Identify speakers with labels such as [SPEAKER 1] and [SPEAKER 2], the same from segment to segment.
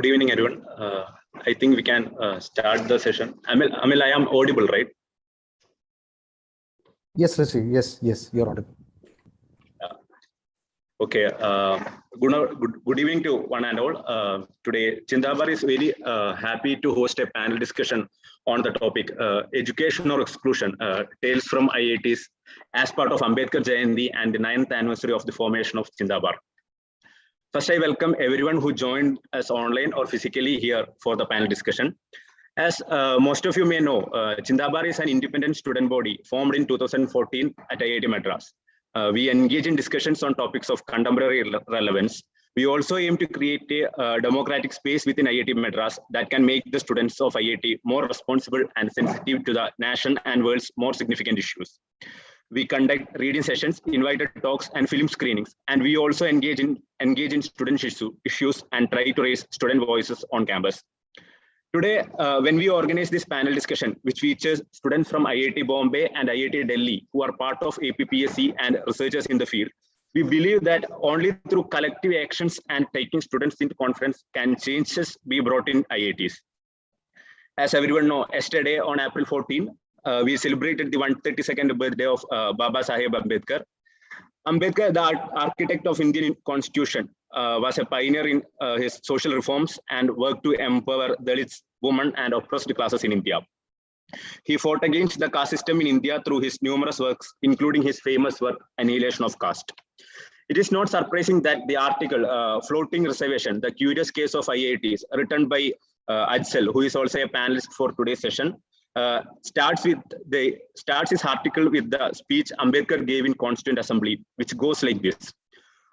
[SPEAKER 1] Good evening, everyone. I think we can start the session. Amil, I am audible, right?
[SPEAKER 2] Yes, Rishi. Yes, you're audible.
[SPEAKER 1] Okay. Good evening to one and all. Today, Chindabar is very happy to host a panel discussion on the topic Education or Exclusion, Tales from IITs as part of Ambedkar Jayanti and the 9th anniversary of the formation of Chindabar. First, I welcome everyone who joined us online or physically here for the panel discussion. As most of you may know, Chindabar is an independent student body formed in 2014 at IIT Madras. We engage in discussions on topics of contemporary relevance. We also aim to create a democratic space within IIT Madras that can make the students of IIT more responsible and sensitive to the nation and world's more significant issues. We conduct reading sessions, invited talks, and film screenings, and we also engage in student issues and try to raise student voices on campus. Today, when we organize this panel discussion, which features students from IIT Bombay and IIT Delhi, who are part of APPSC and researchers in the field, we believe that only through collective actions and taking students into conference can changes be brought in IITs. As everyone knows, yesterday on April 14, we celebrated the 132nd birthday of Baba Saheb Ambedkar. Ambedkar, the architect of Indian Constitution, was a pioneer in his social reforms and worked to empower Dalits, women, and oppressed classes in India. He fought against the caste system in India through his numerous works, including his famous work, Annihilation of Caste. It is not surprising that the article, Floating Reservation, the Curious Case of IITs, written by Ajsal, who is also a panelist for today's session, starts his article with the speech Ambedkar gave in Constituent Assembly, which goes like this.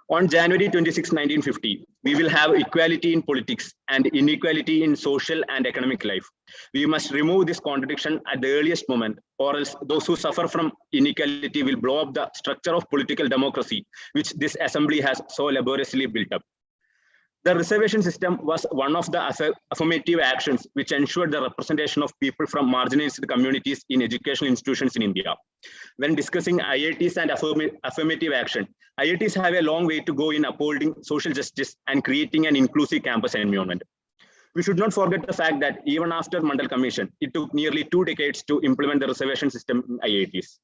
[SPEAKER 1] On January 26, 1950, we will have equality in politics and inequality in social and economic life. We must remove this contradiction at the earliest moment, or else those who suffer from inequality will blow up the structure of political democracy, which this assembly has so laboriously built up. The reservation system was one of the affirmative actions which ensured the representation of people from marginalized communities in educational institutions in India. When discussing IITs and affirmative action, IITs have a long way to go in upholding social justice and creating an inclusive campus environment. We should not forget the fact that even after Mandal Commission, it took nearly 2 decades to implement the reservation system in IITs.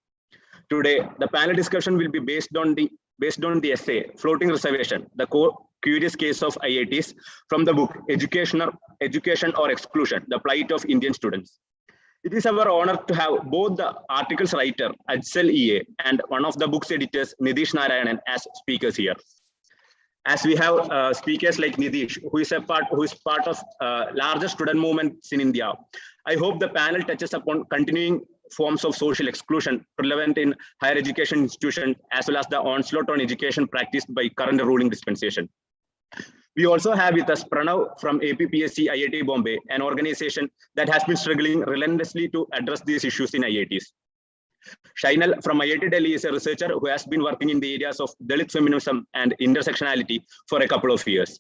[SPEAKER 1] Today, the panel discussion will be based on the essay, Floating Reservation, the Curious Case of IITs, from the book, Education or Exclusion, the Plight of Indian Students. It is our honor to have both the article's writer, Ajsal EA, and one of the book's editors, Nitheesh Narayanan, as speakers here. As we have speakers like Nitheesh, who is part of larger student movements in India, I hope the panel touches upon continuing forms of social exclusion prevalent in higher education institutions, as well as the onslaught on education practiced by current ruling dispensation. We also have with us Pranav from APPSC IIT Bombay, an organization that has been struggling relentlessly to address these issues in IITs. Shainal from IIT Delhi is a researcher who has been working in the areas of Dalit feminism and intersectionality for a couple of years.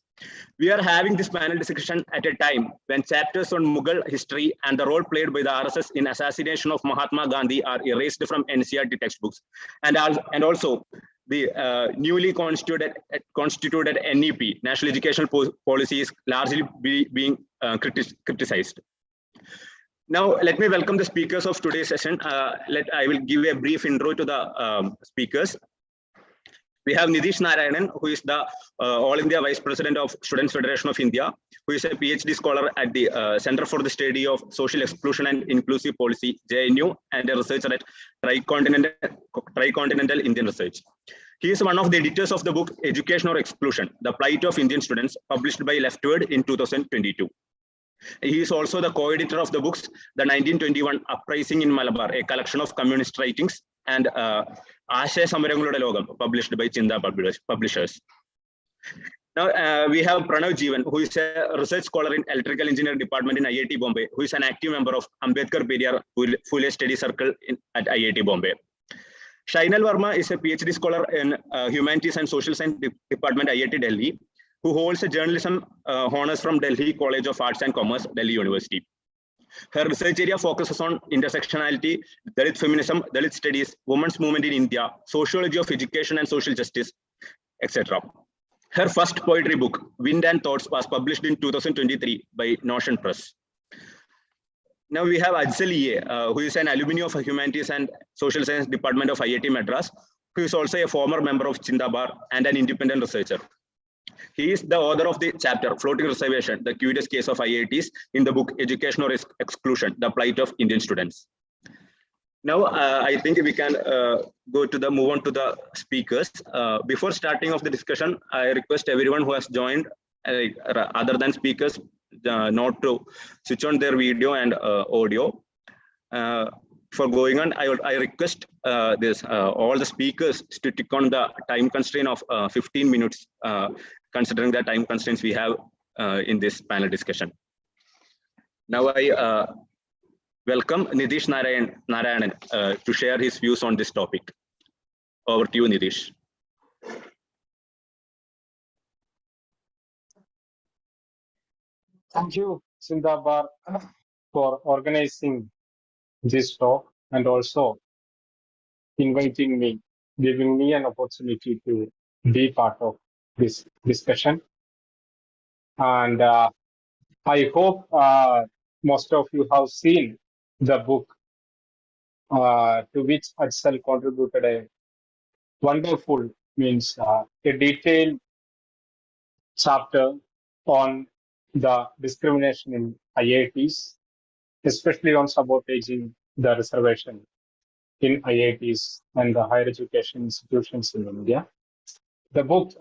[SPEAKER 1] We are having this panel discussion at a time when chapters on Mughal history and the role played by the RSS in assassination of Mahatma Gandhi are erased from NCERT textbooks, and also the newly constituted NEP, National Educational Policy, is largely being criticized. Now, let me welcome the speakers of today's session. I will give a brief intro to the speakers. We have Nitheesh Narayanan, who is the All India Vice President of Students Federation of India, who is a PhD scholar at the Center for the Study of Social Exclusion and Inclusive Policy, JNU, and a researcher at Tricontinental Indian Research. He is one of the editors of the book Education or Exclusion, The Plight of Indian Students, published by Leftward in 2022. He is also the co-editor of the books, The 1921 Uprising in Malabar, a collection of communist writings, and Ashaya Samarangalude Logam, published by Chinda Publishers. Now, we have Pranav Jeevan, who is a research scholar in Electrical Engineering Department in IIT Bombay, who is an active member of Ambedkar Periyar Phule Study Circle at IIT Bombay. Shainal Verma is a PhD scholar in Humanities and Social Science Department, IIT Delhi, who holds a journalism honors from Delhi College of Arts and Commerce, Delhi University. Her research area focuses on intersectionality, Dalit feminism, Dalit studies, women's movement in India, sociology of education and social justice, etc. Her first poetry book, Wind and Thoughts, was published in 2023 by Notion Press. Now we have Ajsal, who is an alumni of Humanities and Social Science Department of IIT Madras, who is also a former member of Chindabar and an independent researcher. He is the author of the chapter Floating Reservation, the Curious Case of IITs in the book Education or Exclusion, the Plight of Indian Students. Now, I think we can move on to the speakers. Before starting off the discussion, I request everyone who has joined, other than speakers, not to switch on their video and audio. For going on, I request all the speakers to stick on the time constraint of 15 minutes, considering the time constraints we have in this panel discussion. Now I welcome Nitheesh Narayanan to share his views on this topic. Over to you, Nitheesh.
[SPEAKER 3] Thank you, Chindabar, for organizing this talk and also inviting me, giving me an opportunity to be part of this discussion. And I hope most of you have seen the book to which Ajsal contributed a wonderful, a detailed chapter on the discrimination in IITs, especially on sabotaging the reservation in IITs and the higher education institutions in India. The book,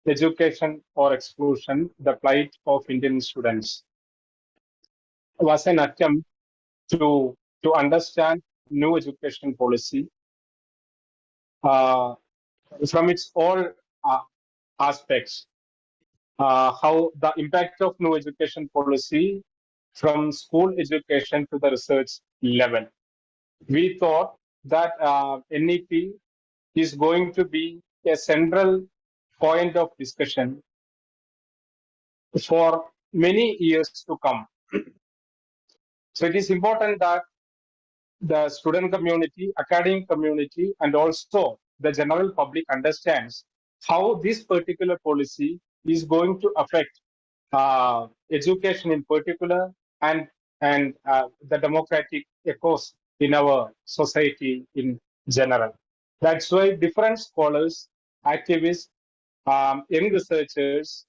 [SPEAKER 3] Education or Exclusion, the Plight of Indian Students, was an attempt to understand new education policy from its all aspects, how the impact of new education policy from school education to the research level. We thought that NEP is going to be a central point of discussion for many years to come. So it is important that the student community, academic community, and also the general public understands how this particular policy is going to affect education in particular and the democratic echoes in our society in general. That's why different scholars, activists, young researchers,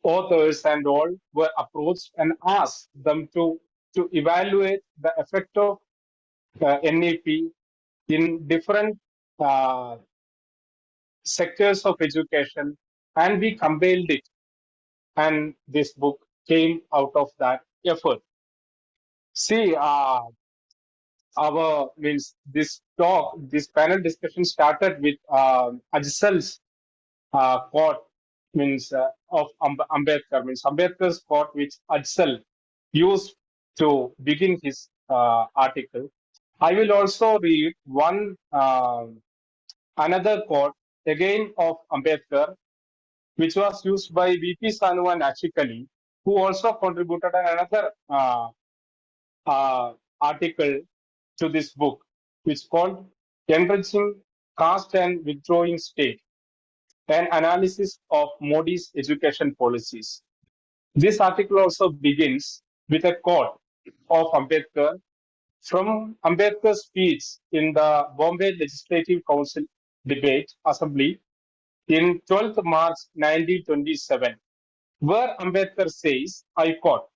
[SPEAKER 3] authors, and all were approached and asked them to evaluate the effect of NEP in different sectors of education, and we compiled it. And this book came out of that effort. See, this panel discussion started with Ajsal's quote, of Ambedkar, Ambedkar's quote, which Ajsal used to begin his article. I will also read another quote again of Ambedkar, which was used by V.P. Sanu and Achikali, who also contributed another article to this book, which is called Enriching Caste and Withdrawing State, an analysis of Modi's education policies. This article also begins with a quote of Ambedkar from Ambedkar's speech in the Bombay Legislative Council debate assembly in 12th March 1927, where Ambedkar says, I quote,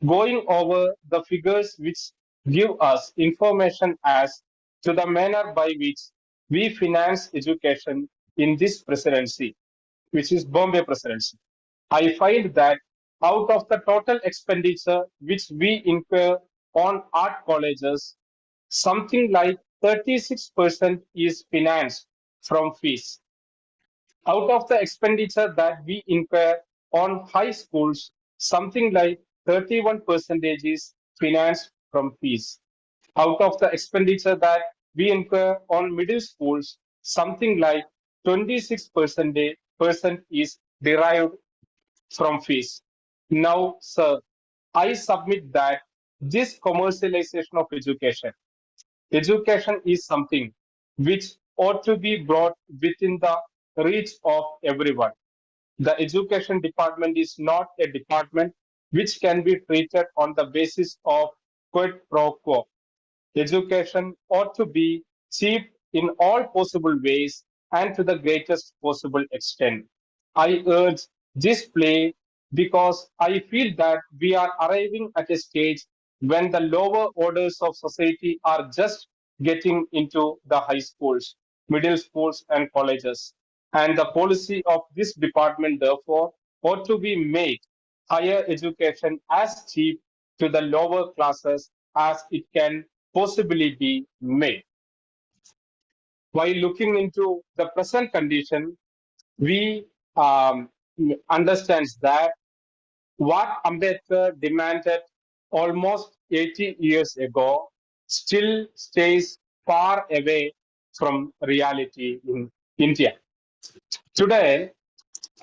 [SPEAKER 3] going over the figures which give us information as to the manner by which we finance education in this presidency, which is Bombay presidency, I find that out of the total expenditure which we incur on art colleges, something like 36% is financed from fees. Out of the expenditure that we incur on high schools, something like 31% is financed from fees. Out of the expenditure that we incur on middle schools, something like 26% is derived from fees. Now, sir, I submit that this commercialization of education is something which ought to be brought within the reach of everyone. The education department is not a department which can be treated on the basis of quid pro quo. Education ought to be cheap in all possible ways and to the greatest possible extent. I urge this play because I feel that we are arriving at a stage when the lower orders of society are just getting into the high schools, middle schools, and colleges. And the policy of this department, therefore, ought to be made higher education as cheap to the lower classes as it can possibly be made. While looking into the present condition, we understand that what Ambedkar demanded almost 80 years ago still stays far away from reality in India. Today,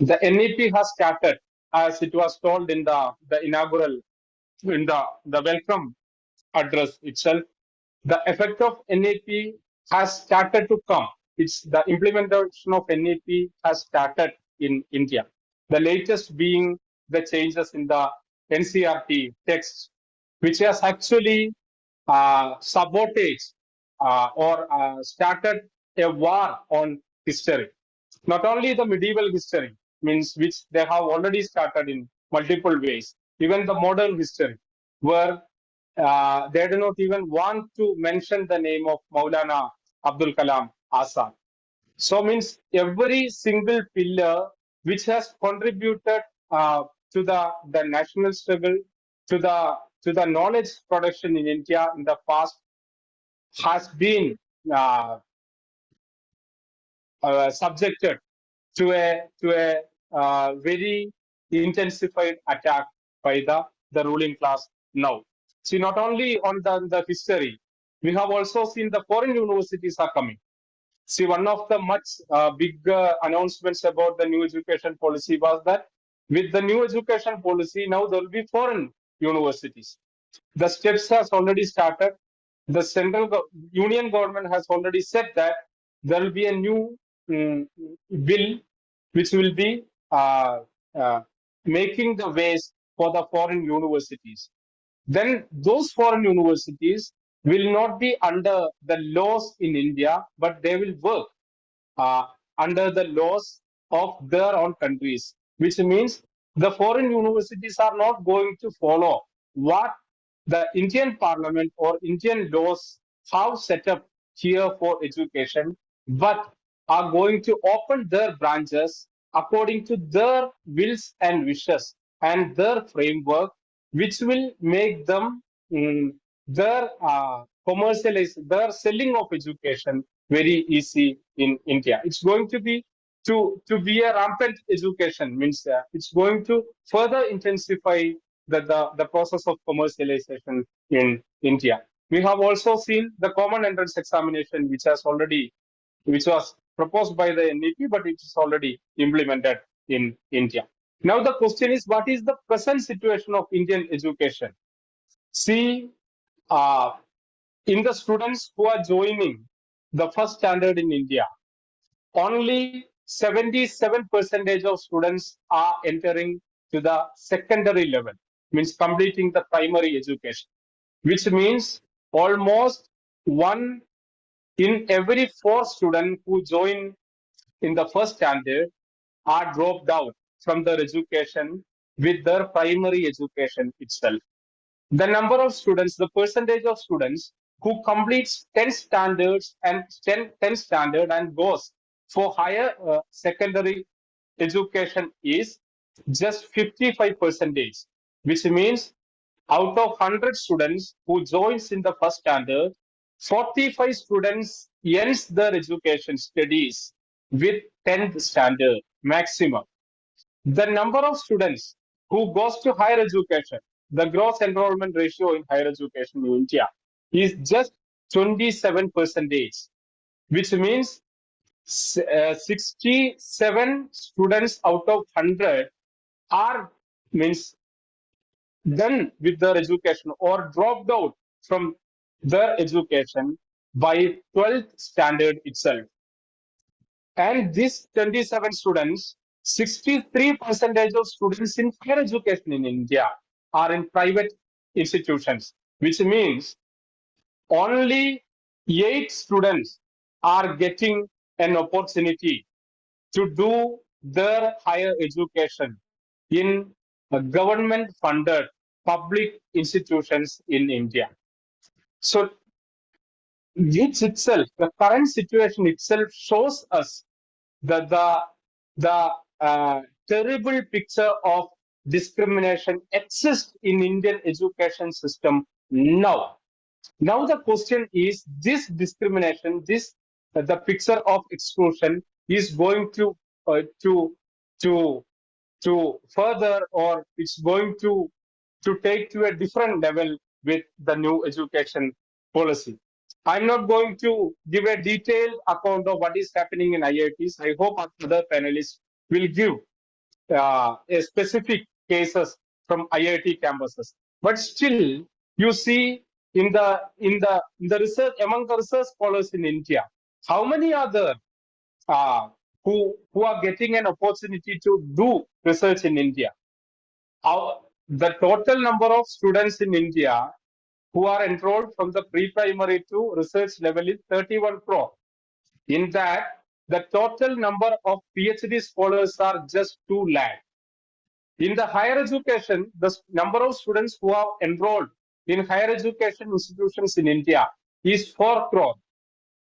[SPEAKER 3] the NEP has started, as it was told in the inaugural, in the welcome address itself. The effect of NEP has started to come. It's the implementation of NEP has started in India. The latest being the changes in the NCRT text, which has actually sabotaged or started a war on history. Not only the medieval history, means which they have already started in multiple ways, even the modern history, where they do not even want to mention the name of Maulana Abdul Kalam Azad. So means every single pillar which has contributed to the national struggle, to the knowledge production in India in the past has been subjected to a very intensified attack by the ruling class now. See, not only on the history, we have also seen the foreign universities are coming. See, one of the much big announcements about the new education policy was that with the new education policy, now there will be foreign universities. The steps has already started. The union government has already said that there will be a new bill which will be uh, making the ways for the foreign universities. Then those foreign universities will not be under the laws in India, but they will work uh, under the laws of their own countries, which means the foreign universities are not going to follow what the Indian Parliament or Indian laws have set up here for education, but are going to open their branches according to their wills and wishes and their framework, which will make them their their selling of education very easy in India. It's going to be to be a rampant education, means it's going to further intensify the process of commercialization in India. We have also seen the common entrance examination, which was proposed by the NEP, but it is already implemented in India. Now the question is, what is the present situation of Indian education? See, in the students who are joining the first standard in India, only 77% of students are entering to the secondary level, means completing the primary education, which means almost 1 in every 4 students who join in the first standard are dropped out from their education with their primary education itself. The number of students, the percentage of students who completes 10 standards and 10 standard and goes for higher secondary education is just 55%, which means out of 100 students who joins in the first standard, 45 students ends their education studies with 10th standard maximum. The number of students who goes to higher education, the gross enrollment ratio in higher education in India is just 27%, which means 67 students out of 100 are means done with their education or dropped out from their education by 12th standard itself. And these 27 students, 63% of students in higher education in India are in private institutions, which means only 8 students are getting an opportunity to do their higher education in government funded public institutions in India. So the current situation itself shows us the terrible picture of discrimination exists in Indian education system now. Now the question is, this discrimination, the picture of exclusion is going uh, to to to further, or it's going to take to a different level with the new education policy. I'm not going to give a detailed account of what is happening in IITs. I hope other panelists will give a specific cases from IIT campuses. But still, you see in the research, among the research scholars in India, how many are there who are getting an opportunity to do research in India? The total number of students in India who are enrolled from the pre-primary to research level is 31 crore. In that, the total number of PhD scholars are just 2 lakh. In the higher education, the number of students who are enrolled in higher education institutions in India is 4 crore.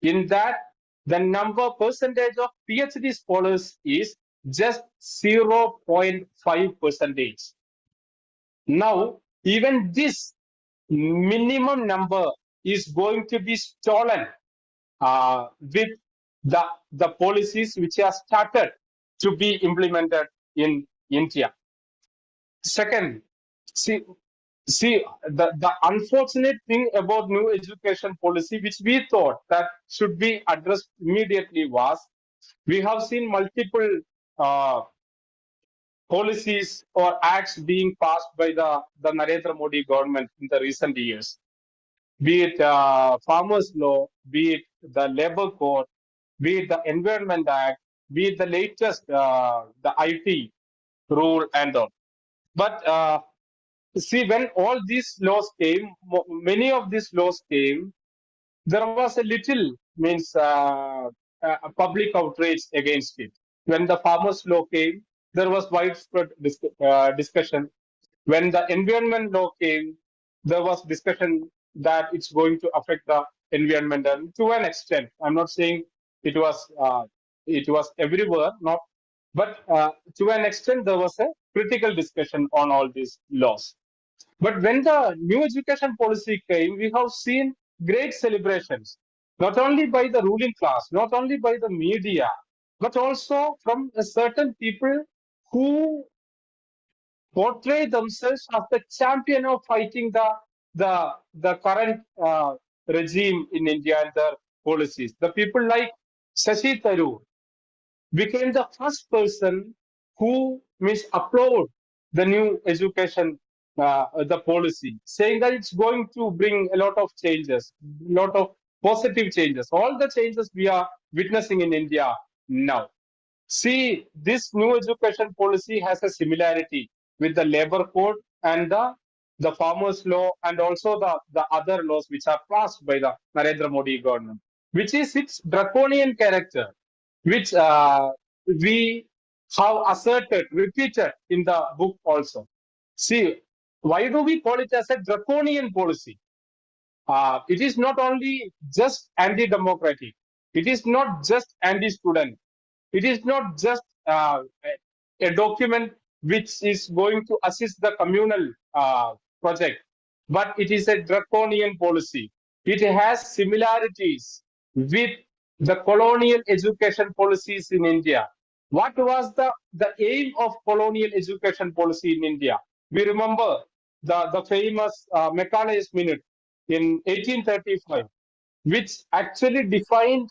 [SPEAKER 3] In that, the percentage of PhD scholars is just 0.5 percentage. Now, even this minimum number is going to be stolen with the policies which are started to be implemented in India. Second, see the unfortunate thing about new education policy, which we thought that should be addressed immediately, was we have seen multiple policies or acts being passed by the Narendra Modi government in the recent years, be it Farmers Law, be it the Labor Code, be it the Environment Act, be it the latest the IT rule and all. But see, when all these laws came, many of these laws came, there was a little a public outrage against it. When the Farmers Law came, there was widespread discussion. When the Environment Law came, there was discussion that it's going to affect the environment, and to an extent. I'm not saying it was everywhere, not, but to an extent there was a critical discussion on all these laws. But when the new education policy came, we have seen great celebrations, not only by the ruling class, not only by the media, but also from a certain people who portray themselves as the champion of fighting the current regime in India and their policies. The people like Shashi Tharoor became the first person who applaud the new education, the policy, saying that it's going to bring a lot of changes, a lot of positive changes, all the changes we are witnessing in India now. See, this new education policy has a similarity with the labor code and the farmers law, and also the other laws which are passed by the Narendra Modi government, which is its draconian character, which we have asserted, repeated in the book also. See, why do we call it as a draconian policy? It is not only just anti-democratic, it is not just anti-student, it is not just a document which is going to assist the communal project, but it is a draconian policy. It has similarities with the colonial education policies in India. What was the aim of colonial education policy in India? We remember the famous Macaulay's Minute in 1835, which actually defined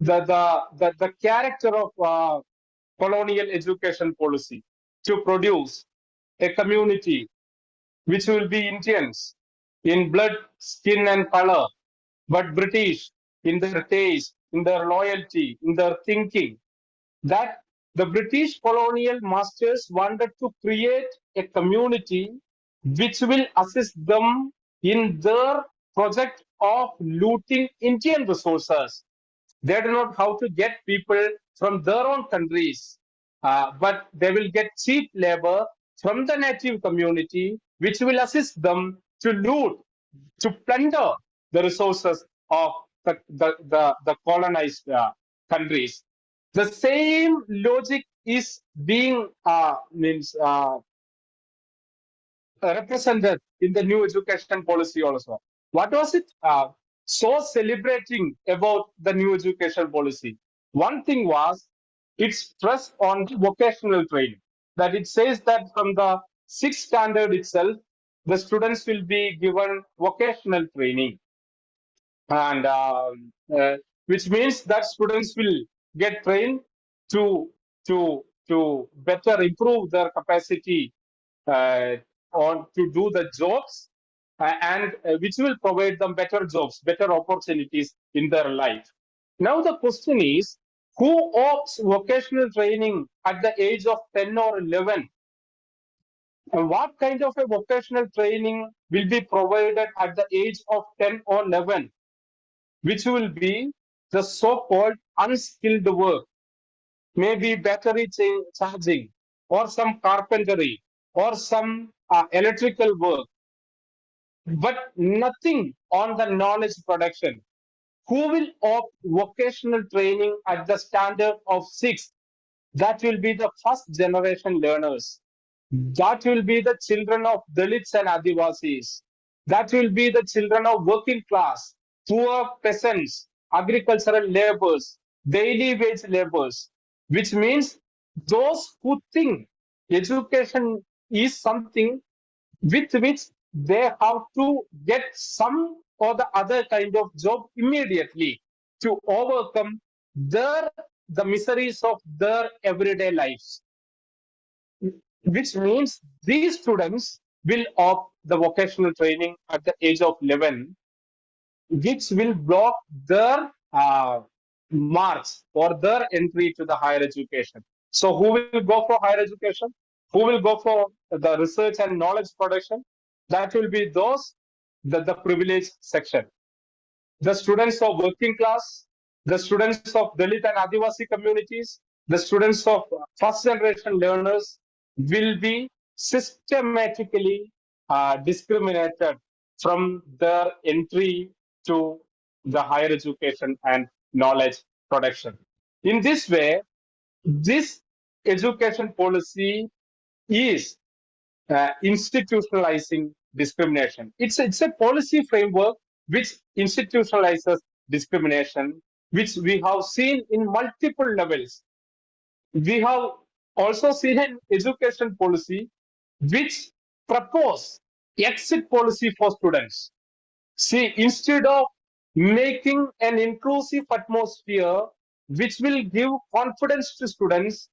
[SPEAKER 3] the character of colonial education policy to produce a community which will be Indians in blood, skin, and color, but British in their taste, in their loyalty, in their thinking, that the British colonial masters wanted to create a community which will assist them in their project of looting Indian resources. They do not how to get people from their own countries, but they will get cheap labor from the native community, which will assist them to loot, to plunder the resources of the colonized countries. The same logic is being represented in the new education policy also. What was it so celebrating about the new education policy? One thing was its stress on the vocational training, that it says that from the sixth standard itself, the students will be given vocational training, and which means that students will get trained to better improve their capacity on to do the jobs, and which will provide them better jobs, better opportunities in their life. Now the question is, who opts vocational training at the age of 10 or 11? And what kind of a vocational training will be provided at the age of 10 or 11, which will be the so-called unskilled work, maybe battery charging, or some carpentry, or some electrical work, but nothing on the knowledge production. Who will opt vocational training at the standard of 6? That will be the first generation learners. That will be the children of Dalits and Adivasis. That will be the children of working class, poor peasants, agricultural laborers, daily wage laborers, which means those who think education is something with which they have to get some or the other kind of job immediately to overcome the miseries of their everyday lives, which means these students will opt the vocational training at the age of 11, which will block their marks or their entry to the higher education. So who will go for higher education? Who will go for the research and knowledge production? That will be those, the privileged section. The students of working class, the students of Dalit and Adivasi communities, the students of first generation learners will be systematically discriminated from their entry to the higher education and knowledge production. In this way, this education policy is institutionalizing discrimination. It's a policy framework which institutionalizes discrimination, which we have seen in multiple levels. We have also seen an education policy which propose exit policy for students. See, instead of making an inclusive atmosphere which will give confidence to students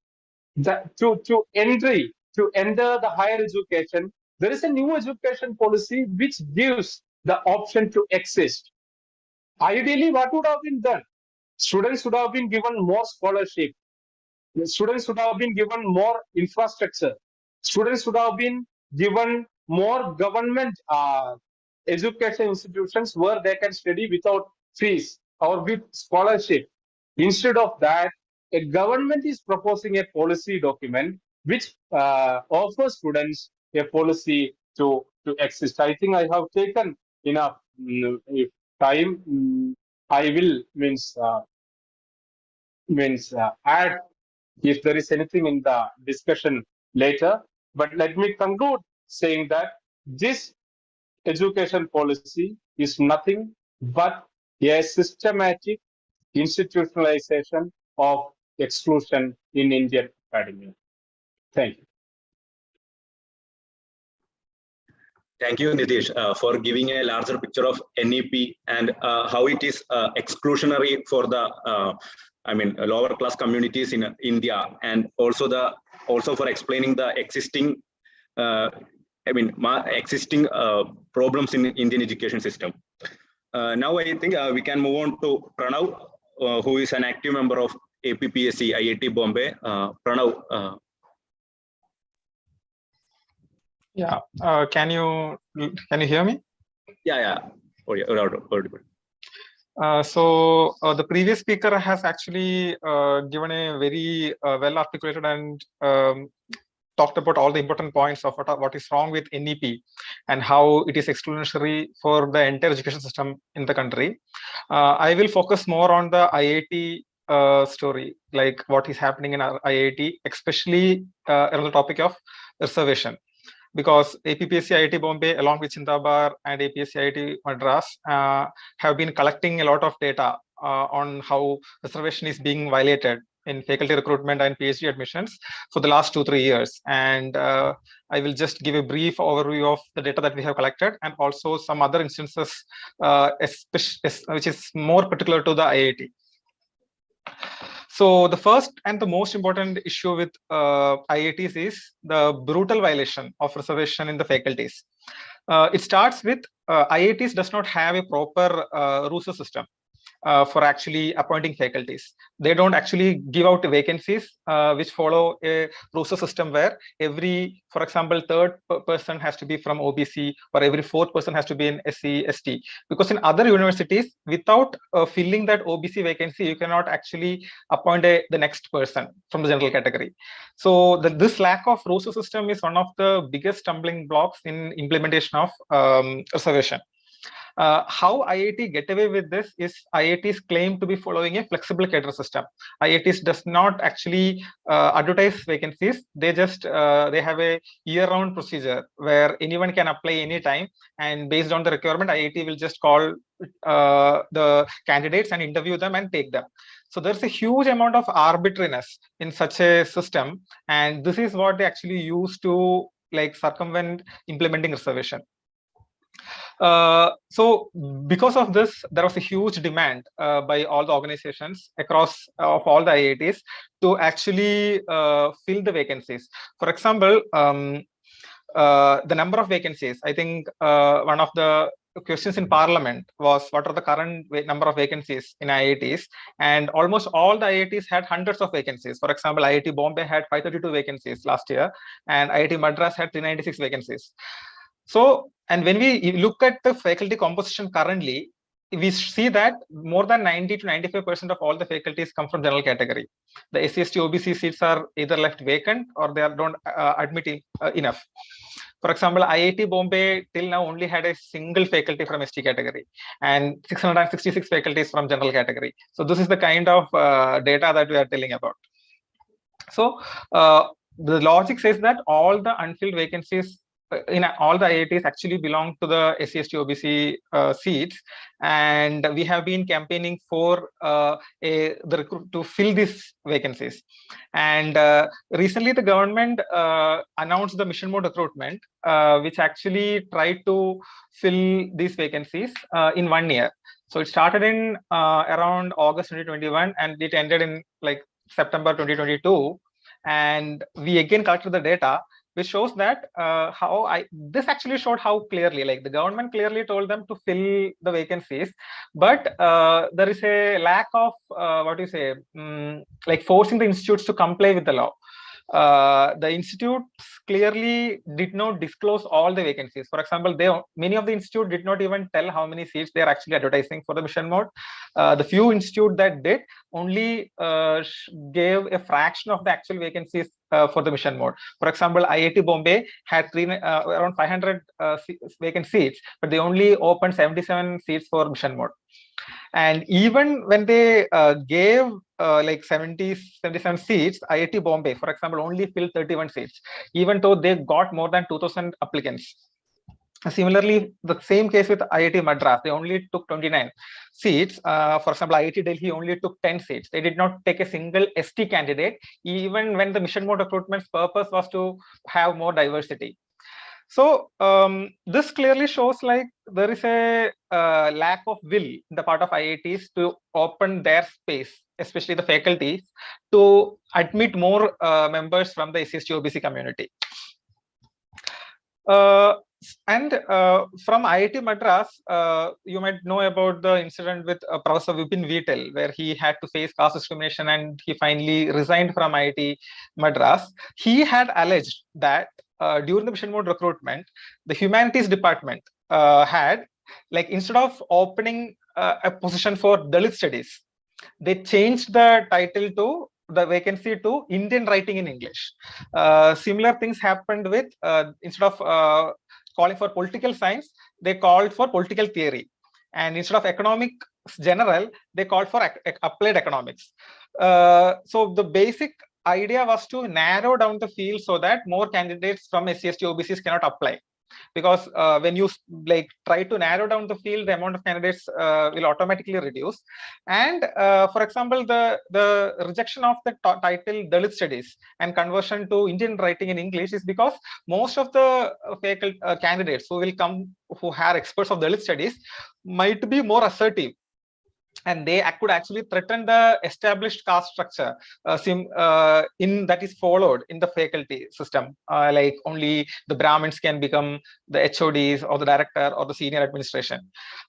[SPEAKER 3] that to enter the higher education, there is a new education policy which gives the option to exist. Ideally, what would have been done? Students would have been given more scholarship. Students would have been given more infrastructure. Students would have been given more government education institutions where they can study without fees or with scholarship. Instead of that, a government is proposing a policy document which offers students a policy to exist. I think I have taken enough time. I will add if there is anything in the discussion later. But let me conclude saying that this education policy is nothing but a systematic institutionalization of exclusion in Indian academia. Thank you.
[SPEAKER 1] Thank you, Nitheesh, for giving a larger picture of NEP and how it is exclusionary for the lower class communities in India, and also for explaining the existing existing problems in Indian education system. Now I think we can move on to Pranav, who is an active member of APPSC, IIT Bombay. Pranav.
[SPEAKER 4] Yeah. Can you hear me?
[SPEAKER 1] Yeah. Audible.
[SPEAKER 4] So the previous speaker has actually given a very well articulated and talked about all the important points of what is wrong with NEP and how it is exclusionary for the entire education system in the country. I will focus more on the IIT story, like what is happening in our IIT, especially around the topic of reservation. Because APPSC IIT Bombay, along with Chintabar and APSC IIT Madras, have been collecting a lot of data on how reservation is being violated in faculty recruitment and PhD admissions for the last 2-3 years. And I will just give a brief overview of the data that we have collected and also some other instances, which is more particular to the IIT. So the first and the most important issue with IITs is the brutal violation of reservation in the faculties. It starts with IITs does not have a proper RUSO system for actually appointing faculties. They don't actually give out vacancies which follow a RUSO system where every, for example, third person has to be from OBC or every fourth person has to be in SC, ST. Because in other universities, without filling that OBC vacancy, you cannot actually appoint the next person from the general category. So this lack of RUSO system is one of the biggest stumbling blocks in implementation of reservation. How IIT get away with this is IITs claim to be following a flexible cadre system. IITs does not actually advertise vacancies. They just they have a year-round procedure where anyone can apply anytime, and based on the requirement, IIT will just call the candidates and interview them and take them. So there's a huge amount of arbitrariness in such a system, and this is what they actually use to circumvent implementing reservation. So because of this, there was a huge demand by all the organizations across of all the IITs to actually fill the vacancies. For example, the number of vacancies, I think one of the questions in Parliament was what are the current number of vacancies in IITs, and almost all the IITs had hundreds of vacancies. For example, IIT Bombay had 532 vacancies last year, and IIT Madras had 396 vacancies. So, and when we look at the faculty composition currently, we see that more than 90 to 95% of all the faculties come from general category. The SC, ST, OBC seats are either left vacant or they don't admit enough. For example, IIT Bombay till now only had a single faculty from ST category and 666 faculties from general category. So this is the kind of data that we are telling about. So the logic says that all the unfilled vacancies in all the IITs actually belong to the SC, ST, OBC seats, and we have been campaigning for to fill these vacancies. And recently, the government announced the mission mode recruitment, which actually tried to fill these vacancies in 1 year. So it started in around August 2021, and it ended in September 2022. And we again collected the data, which shows that this actually showed how clearly, the government clearly told them to fill the vacancies, but there is a lack of forcing the institutes to comply with the law. The institutes clearly did not disclose all the vacancies. For example, many of the institutes did not even tell how many seats they are actually advertising for the mission mode. The few institutes that did only gave a fraction of the actual vacancies for the mission mode. For example, IIT Bombay had around 500 vacant seats, but they only opened 77 seats for mission mode. And even when they gave 77 seats, IIT Bombay, for example, only filled 31 seats, even though they got more than 2,000 applicants. Similarly, the same case with IIT Madras, they only took 29 seats. For example, IIT Delhi only took 10 seats. They did not take a single ST candidate, even when the mission mode recruitment's purpose was to have more diversity. So this clearly shows there is a lack of will in the part of IITs to open their space, especially the faculties, to admit more members from the SC, ST, OBC community. From IIT Madras, you might know about the incident with Professor Vipin Vital, where he had to face caste discrimination and he finally resigned from IIT Madras. He had alleged that during the mission mode recruitment, the humanities department had, like, instead of opening a position for Dalit studies, they changed the title to the vacancy to Indian writing in English. Similar things happened with instead of calling for political science, they called for political theory, and instead of economics general, they called for applied economics. So the basic idea was to narrow down the field so that more candidates from SC/ST OBCs cannot apply, because when you like try to narrow down the field, the amount of candidates will automatically reduce. And for example, the rejection of the title Dalit studies and conversion to Indian writing in English is because most of the faculty candidates who will come, who are experts of Dalit studies, might be more assertive, and they could actually threaten the established caste structure in that is followed in the faculty system. Like only the Brahmins can become the HODs or the director or the senior administration,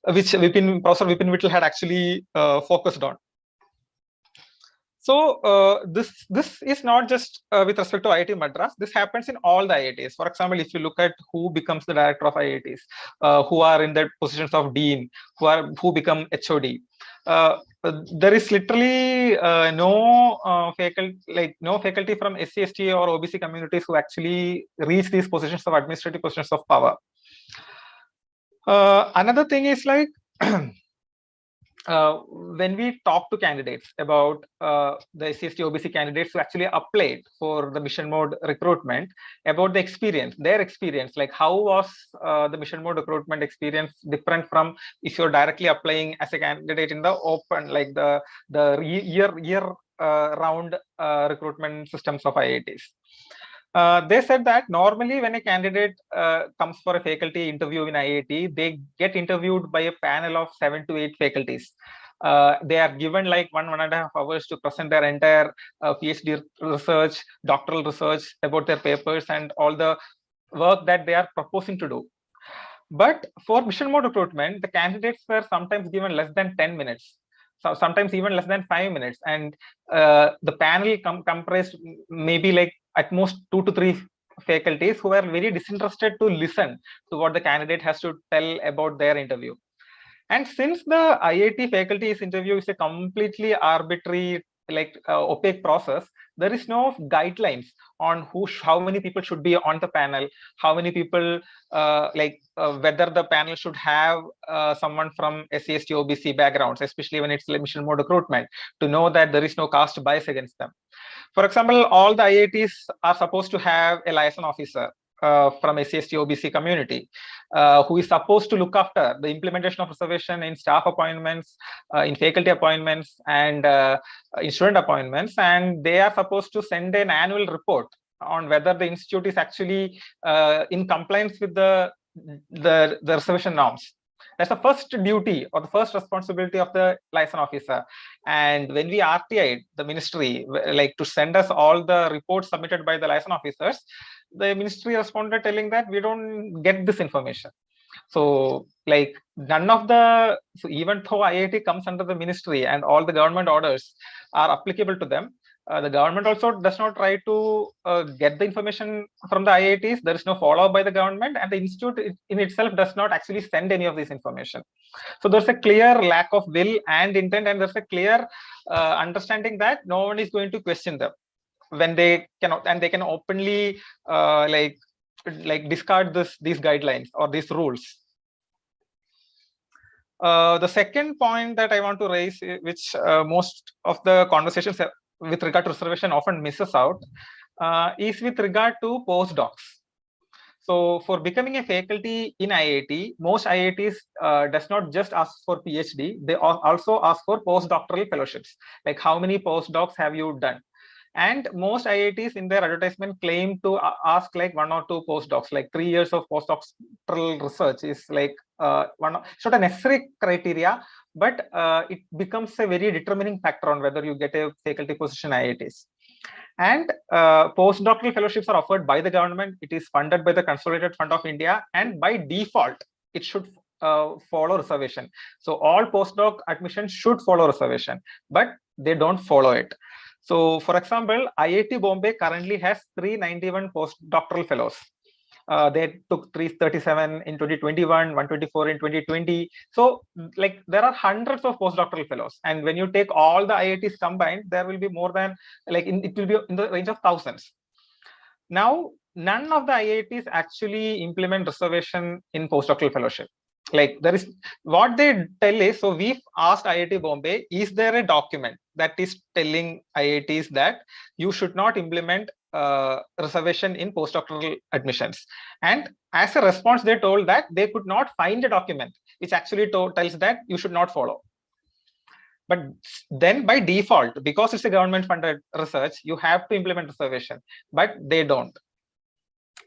[SPEAKER 4] which Professor Vipin Vittal had actually focused on. So this is not just with respect to IIT Madras. This happens in all the IITs. For example, if you look at who becomes the director of IITs, who are in the positions of dean, who become HOD, there is literally no faculty from SC/ST or OBC communities who actually reach these positions of administrative positions of power. Another thing is like when we talk to candidates about the SC/ST OBC candidates who actually applied for the mission mode recruitment, about the experience, their experience, like how was the mission mode recruitment experience different from if you're directly applying as a candidate in the open, like the year round recruitment systems of IITs. They said that normally when a candidate comes for a faculty interview in IIT, they get interviewed by a panel of 7 to 8 faculties. They are given like 1.5 hours to present their entire PhD research, doctoral research about their papers and all the work that they are proposing to do. But for mission mode recruitment, the candidates were sometimes given less than 10 minutes. So sometimes even less than 5 minutes, and the panel comprised maybe like at most 2 to 3 faculties who are very disinterested to listen to what the candidate has to tell about their interview. And since the IIT faculty's interview is a completely arbitrary, like opaque process, there is no guidelines on how many people should be on the panel, how many people whether the panel should have someone from SC/ST OBC backgrounds, especially when it's mission mode recruitment, to know that there is no caste bias against them. For example, all the IITs are supposed to have a liaison officer from SC/ST OBC community, who is supposed to look after the implementation of reservation in staff appointments, in faculty appointments, and in student appointments. And they are supposed to send an annual report on whether the institute is actually in compliance with the reservation norms. That's the first duty or the first responsibility of the liaison officer. And when we RTI'd the ministry, like to send us all the reports submitted by the liaison officers, the ministry responded telling that we don't get this information. So like none of the, so even though IIT comes under the ministry and all the government orders are applicable to them, the government also does not try to get the information from the IITs. There is no follow-up by the government, and the institute in itself does not actually send any of this information. So there's a clear lack of will and intent, and there's a clear understanding that no one is going to question them when they cannot, and they can openly like discard these guidelines or these rules. The second point that I want to raise, which most of the conversations with regard to reservation often misses out, is with regard to postdocs. So for becoming a faculty in IIT, most IITs does not just ask for PhD, they also ask for postdoctoral fellowships. Like how many postdocs have you done? And most IITs in their advertisement claim to ask like 1 or 2 postdocs, like 3 years of postdoctoral research is like it's not a necessary criteria, but it becomes a very determining factor on whether you get a faculty position in IITs. And postdoctoral fellowships are offered by the government. It is funded by the Consolidated Fund of India, and by default, it should follow reservation. So all postdoc admissions should follow reservation, but they don't follow it. So, for example, IIT Bombay currently has 391 postdoctoral fellows. They took 337 in 2021, 124 in 2020. So, like, there are hundreds of postdoctoral fellows, and when you take all the IITs combined, there will be more than, like, it will be in the range of thousands. Now, none of the IITs actually implement reservation in postdoctoral fellowship. Like, there is, what they tell is, so we've asked IIT Bombay, is there a document that is telling IITs that you should not implement reservation in postdoctoral admissions? And as a response, they told that they could not find a document which actually tells that you should not follow. But then by default, because it's a government funded research, you have to implement reservation, but they don't.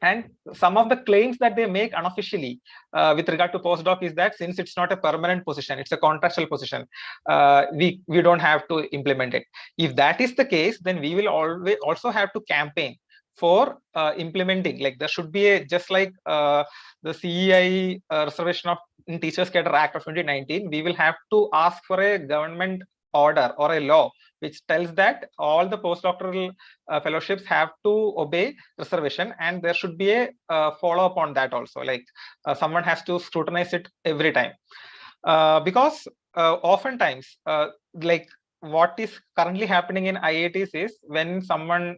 [SPEAKER 4] And some of the claims that they make unofficially with regard to postdoc is that since it's not a permanent position, it's a contractual position, we don't have to implement it. If that is the case, then we will always also have to campaign for implementing. Like, there should be a, just like the CEI reservation of in Teachers Cadre Act of 2019, we will have to ask for a government order or a law which tells that all the postdoctoral fellowships have to obey reservation, and there should be a follow-up on that also. Like, someone has to scrutinize it every time, because oftentimes, like, what is currently happening in IITs is when someone,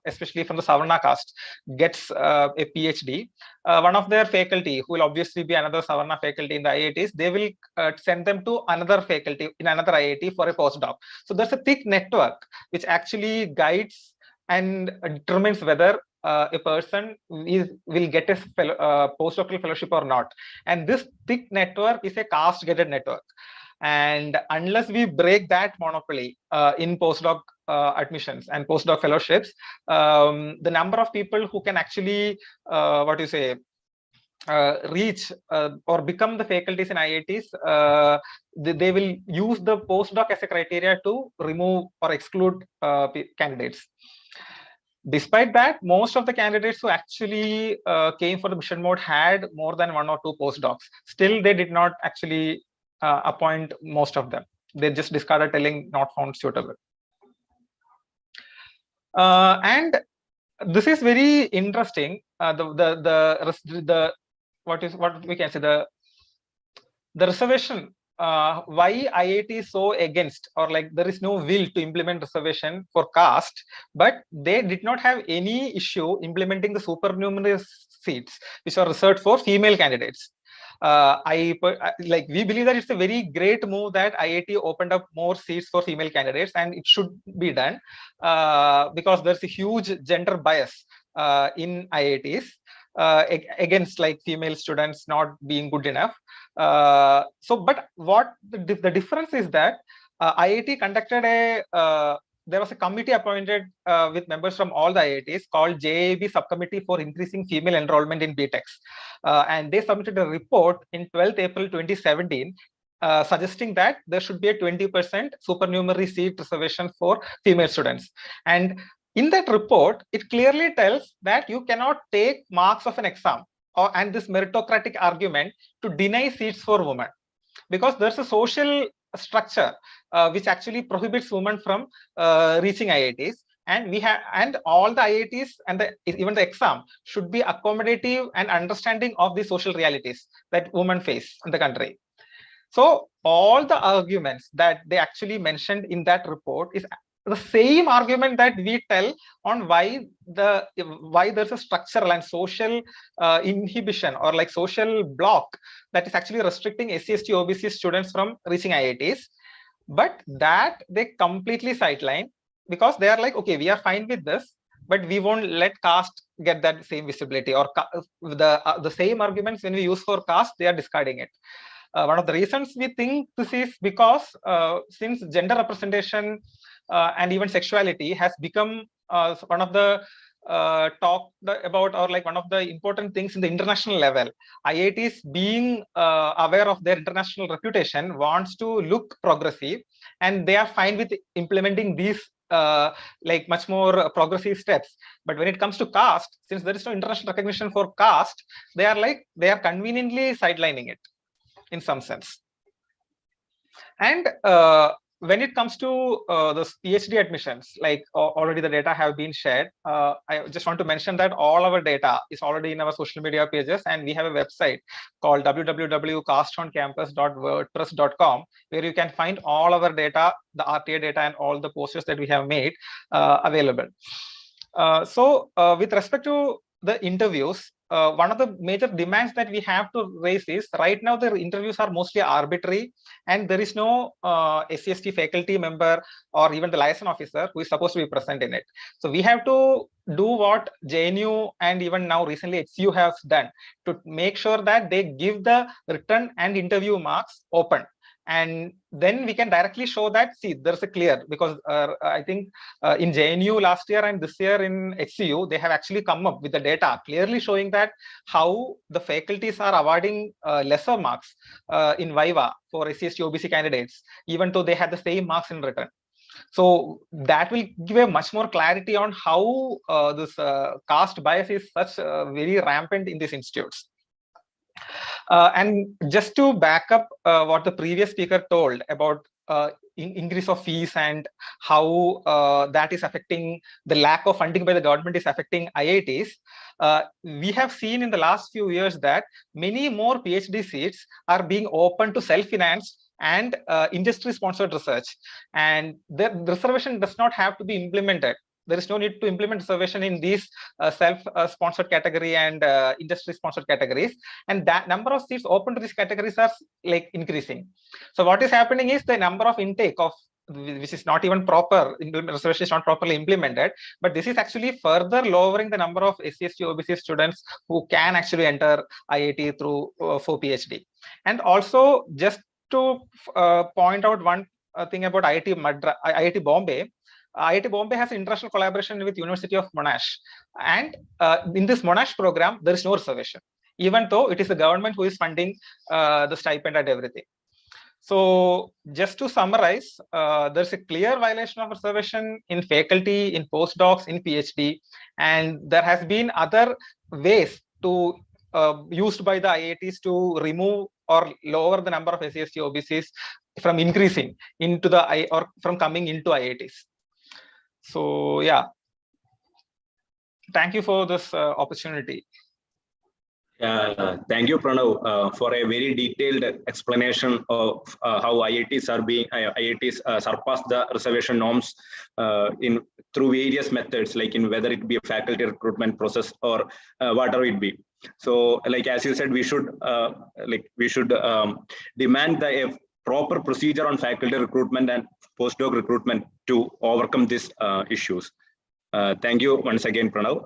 [SPEAKER 4] especially from the Savarna caste, gets a PhD, one of their faculty, who will obviously be another Savarna faculty in the IITs, they will send them to another faculty in another IIT for a postdoc. So there's a thick network which actually guides and determines whether a person will get a postdoctoral fellowship or not. And this thick network is a caste-gated network. And unless we break that monopoly in postdoc admissions and postdoc fellowships, the number of people who can actually, reach or become the faculties in IITs, they will use the postdoc as a criteria to remove or exclude candidates. Despite that, most of the candidates who actually came for the mission mode had more than 1 or 2 postdocs. Still, they did not actually appoint most of them. They just discarded, telling not found suitable. And this is very interesting. What we can say, the reservation. Why IIT is so against, or like there is no will to implement reservation for caste, but they did not have any issue implementing the supernumerary seats which are reserved for female candidates. We believe that it's a very great move that IIT opened up more seats for female candidates, and it should be done because there's a huge gender bias in IITs against like female students not being good enough. But what the difference is that IIT conducted there was a committee appointed with members from all the IITs called JAB Subcommittee for Increasing Female Enrollment in BTechs. And they submitted a report in 12th April 2017 suggesting that there should be a 20% supernumerary seat reservation for female students. And in that report, it clearly tells that you cannot take marks of an exam and this meritocratic argument to deny seats for women, because there's a social structure which actually prohibits women from reaching IITs, and all the IITs and even the exam should be accommodative and understanding of the social realities that women face in the country. So all the arguments that they actually mentioned in that report is the same argument that we tell on why there's a structural and social inhibition or like social block that is actually restricting SC/ST OBC students from reaching IITs. But that they completely sideline, because they are like, okay, we are fine with this, but we won't let caste get that same visibility, or the same arguments when we use for caste, they are discarding it. One of the reasons we think this is because since gender representation and even sexuality has become one of the talked about, or like one of the important things in the international level, IITs being aware of their international reputation wants to look progressive, and they are fine with implementing these like much more progressive steps. But when it comes to caste, since there is no international recognition for caste, they are conveniently sidelining it in some sense. And when it comes to the PhD admissions, like already the data have been shared, I just want to mention that all our data is already in our social media pages, and we have a website called www.castoncampus.wordpress.com, where you can find all our data, the RTA data, and all the posters that we have made available. So with respect to the interviews, one of the major demands that we have to raise is, right now the interviews are mostly arbitrary, and there is no SCST faculty member or even the liaison officer who is supposed to be present in it. So we have to do what JNU and even now recently HCU has done to make sure that they give the written and interview marks open. And then we can directly show that, see, there's a clear, because I think in JNU last year and this year in HCU, they have actually come up with the data clearly showing that how the faculties are awarding lesser marks in Viva for SCST OBC candidates, even though they had the same marks in written. So that will give a much more clarity on how this caste bias is such very rampant in these institutes. And just to back up what the previous speaker told about increase of fees and how that is affecting, the lack of funding by the government is affecting IITs, we have seen in the last few years that many more PhD seats are being open to self-financed and industry-sponsored research. And the reservation does not have to be implemented. There is no need to implement reservation in these self-sponsored category and industry-sponsored categories. And that number of seats open to these categories are like increasing. So what is happening is the number of intake of, which is not even proper, reservation is not properly implemented, but this is actually further lowering the number of SCST OBC students who can actually enter IIT through for PhD. And also, just to point out one thing about IIT Bombay. IIT Bombay has international collaboration with University of Monash, and in this Monash program, there is no reservation, even though it is the government who is funding the stipend and everything. So just to summarize, there's a clear violation of reservation in faculty, in postdocs, in PhD, and there has been other ways to used by the IITs to remove or lower the number of SCST OBCs from increasing into the or from coming into IITs. So yeah, thank you for this opportunity.
[SPEAKER 1] Thank you, Pranav, for a very detailed explanation of how IITs surpass the reservation norms through various methods, like in whether it be a faculty recruitment process or whatever it be. So, like as you said, we should demand a proper procedure on faculty recruitment and postdoc recruitment to overcome these issues. Thank you once again, Pranav.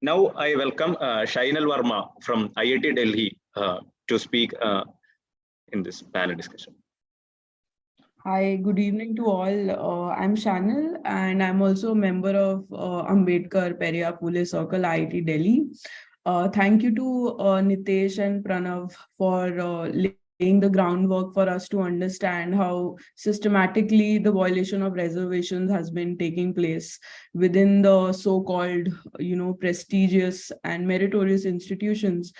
[SPEAKER 1] Now I welcome Shainal Verma from IIT Delhi to speak in this panel discussion.
[SPEAKER 5] Hi, good evening to all. I'm Shainal, and I'm also a member of Ambedkar Periya Phule Circle, IIT Delhi. Thank you to Nitheesh and Pranav for laying the groundwork for us to understand how systematically the violation of reservations has been taking place within the so-called, prestigious and meritorious institutions.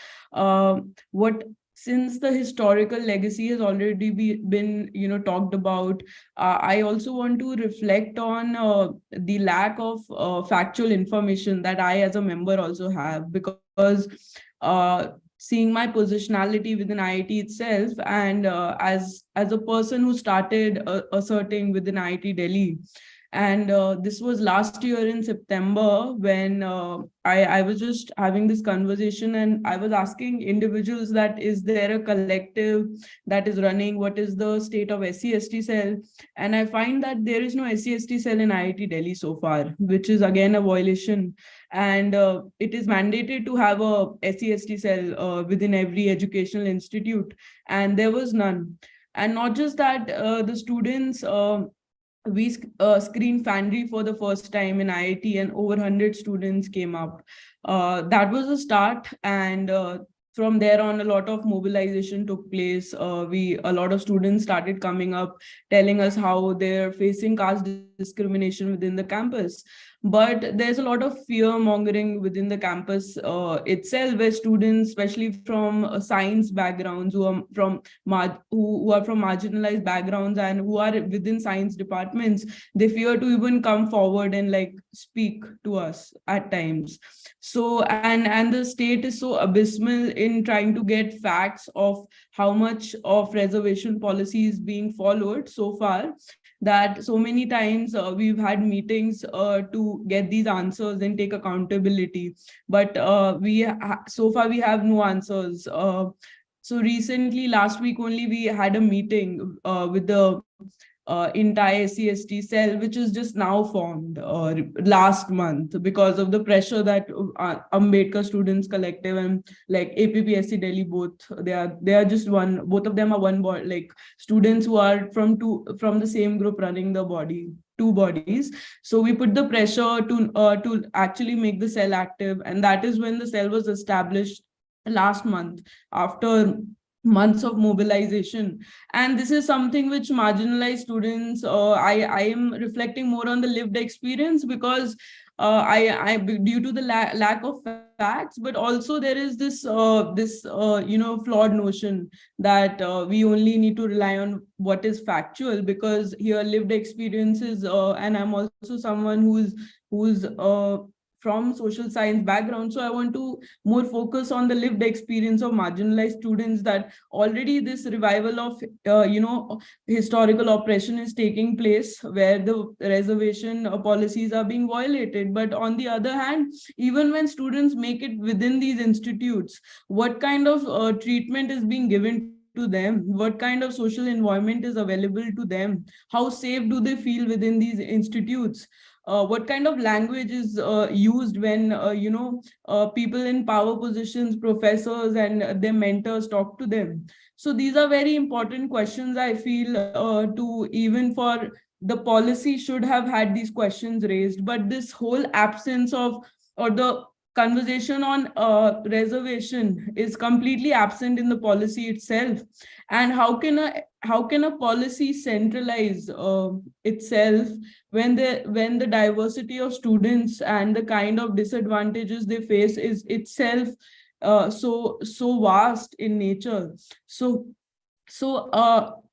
[SPEAKER 5] Since the historical legacy has already been talked about, I also want to reflect on the lack of factual information that I as a member also have, because seeing my positionality within IIT itself, and as a person who started asserting within IIT Delhi, and this was last year in September when I was just having this conversation, and I was asking individuals that is there a collective that is running, what is the state of SC/ST cell, and I find that there is no SC/ST cell in IIT Delhi so far, which is again a violation. And it is mandated to have a SC/ST cell within every educational institute, and there was none. And not just that, the students, we screened Fanry for the first time in IIT, and over 100 students came up. That was a start, and from there on, a lot of mobilization took place. A lot of students started coming up, telling us how they're facing caste discrimination within the campus. But there's a lot of fear mongering within the campus itself, where students, especially from science backgrounds, who are from marginalized backgrounds and who are within science departments, they fear to even come forward and like speak to us at times. So and the state is so abysmal in trying to get facts of how much of reservation policy is being followed so far, that so many times we've had meetings to get these answers and take accountability, but so far we have no answers. So recently, last week only, we had a meeting with the entire SC/ST cell, which is just now formed last month because of the pressure that Ambedkar Students Collective and like APPSC Delhi, both they are just one. Both of them are one body, like students who are from the same group running the two bodies. So we put the pressure to actually make the cell active, and that is when the cell was established last month after months of mobilization. And this is something which marginalized students, I am reflecting more on the lived experience, because I due to the lack of facts, but also there is this flawed notion that we only need to rely on what is factual, because here lived experiences, and I'm also someone who's from social science background. So I want to more focus on the lived experience of marginalized students, that already this revival of historical oppression is taking place, where the reservation policies are being violated. But on the other hand, even when students make it within these institutes, what kind of treatment is being given to them, what kind of social environment is available to them, how safe do they feel within these institutes, what kind of language is used when people in power positions, professors and their mentors talk to them. So these are very important questions, I feel, to even for the policy should have had these questions raised. But this whole absence of, or the conversation on reservation is completely absent in the policy itself. And how can a policy centralize itself when the diversity of students and the kind of disadvantages they face is itself so vast in nature?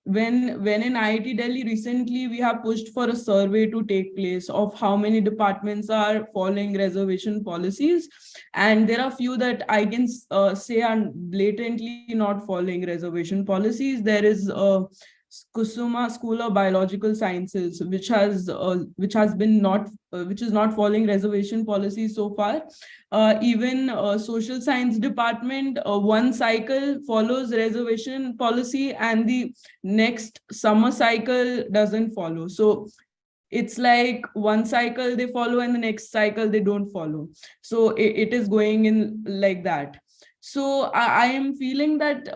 [SPEAKER 5] When in IIT Delhi recently, we have pushed for a survey to take place of how many departments are following reservation policies, and there are few that I can say are blatantly not following reservation policies. There is Kusuma School of Biological Sciences, which is not following reservation policy so far. Even Social Science Department, one cycle follows reservation policy, and the next summer cycle doesn't follow. So it's like one cycle they follow and the next cycle they don't follow. So it is going in like that. So I am feeling that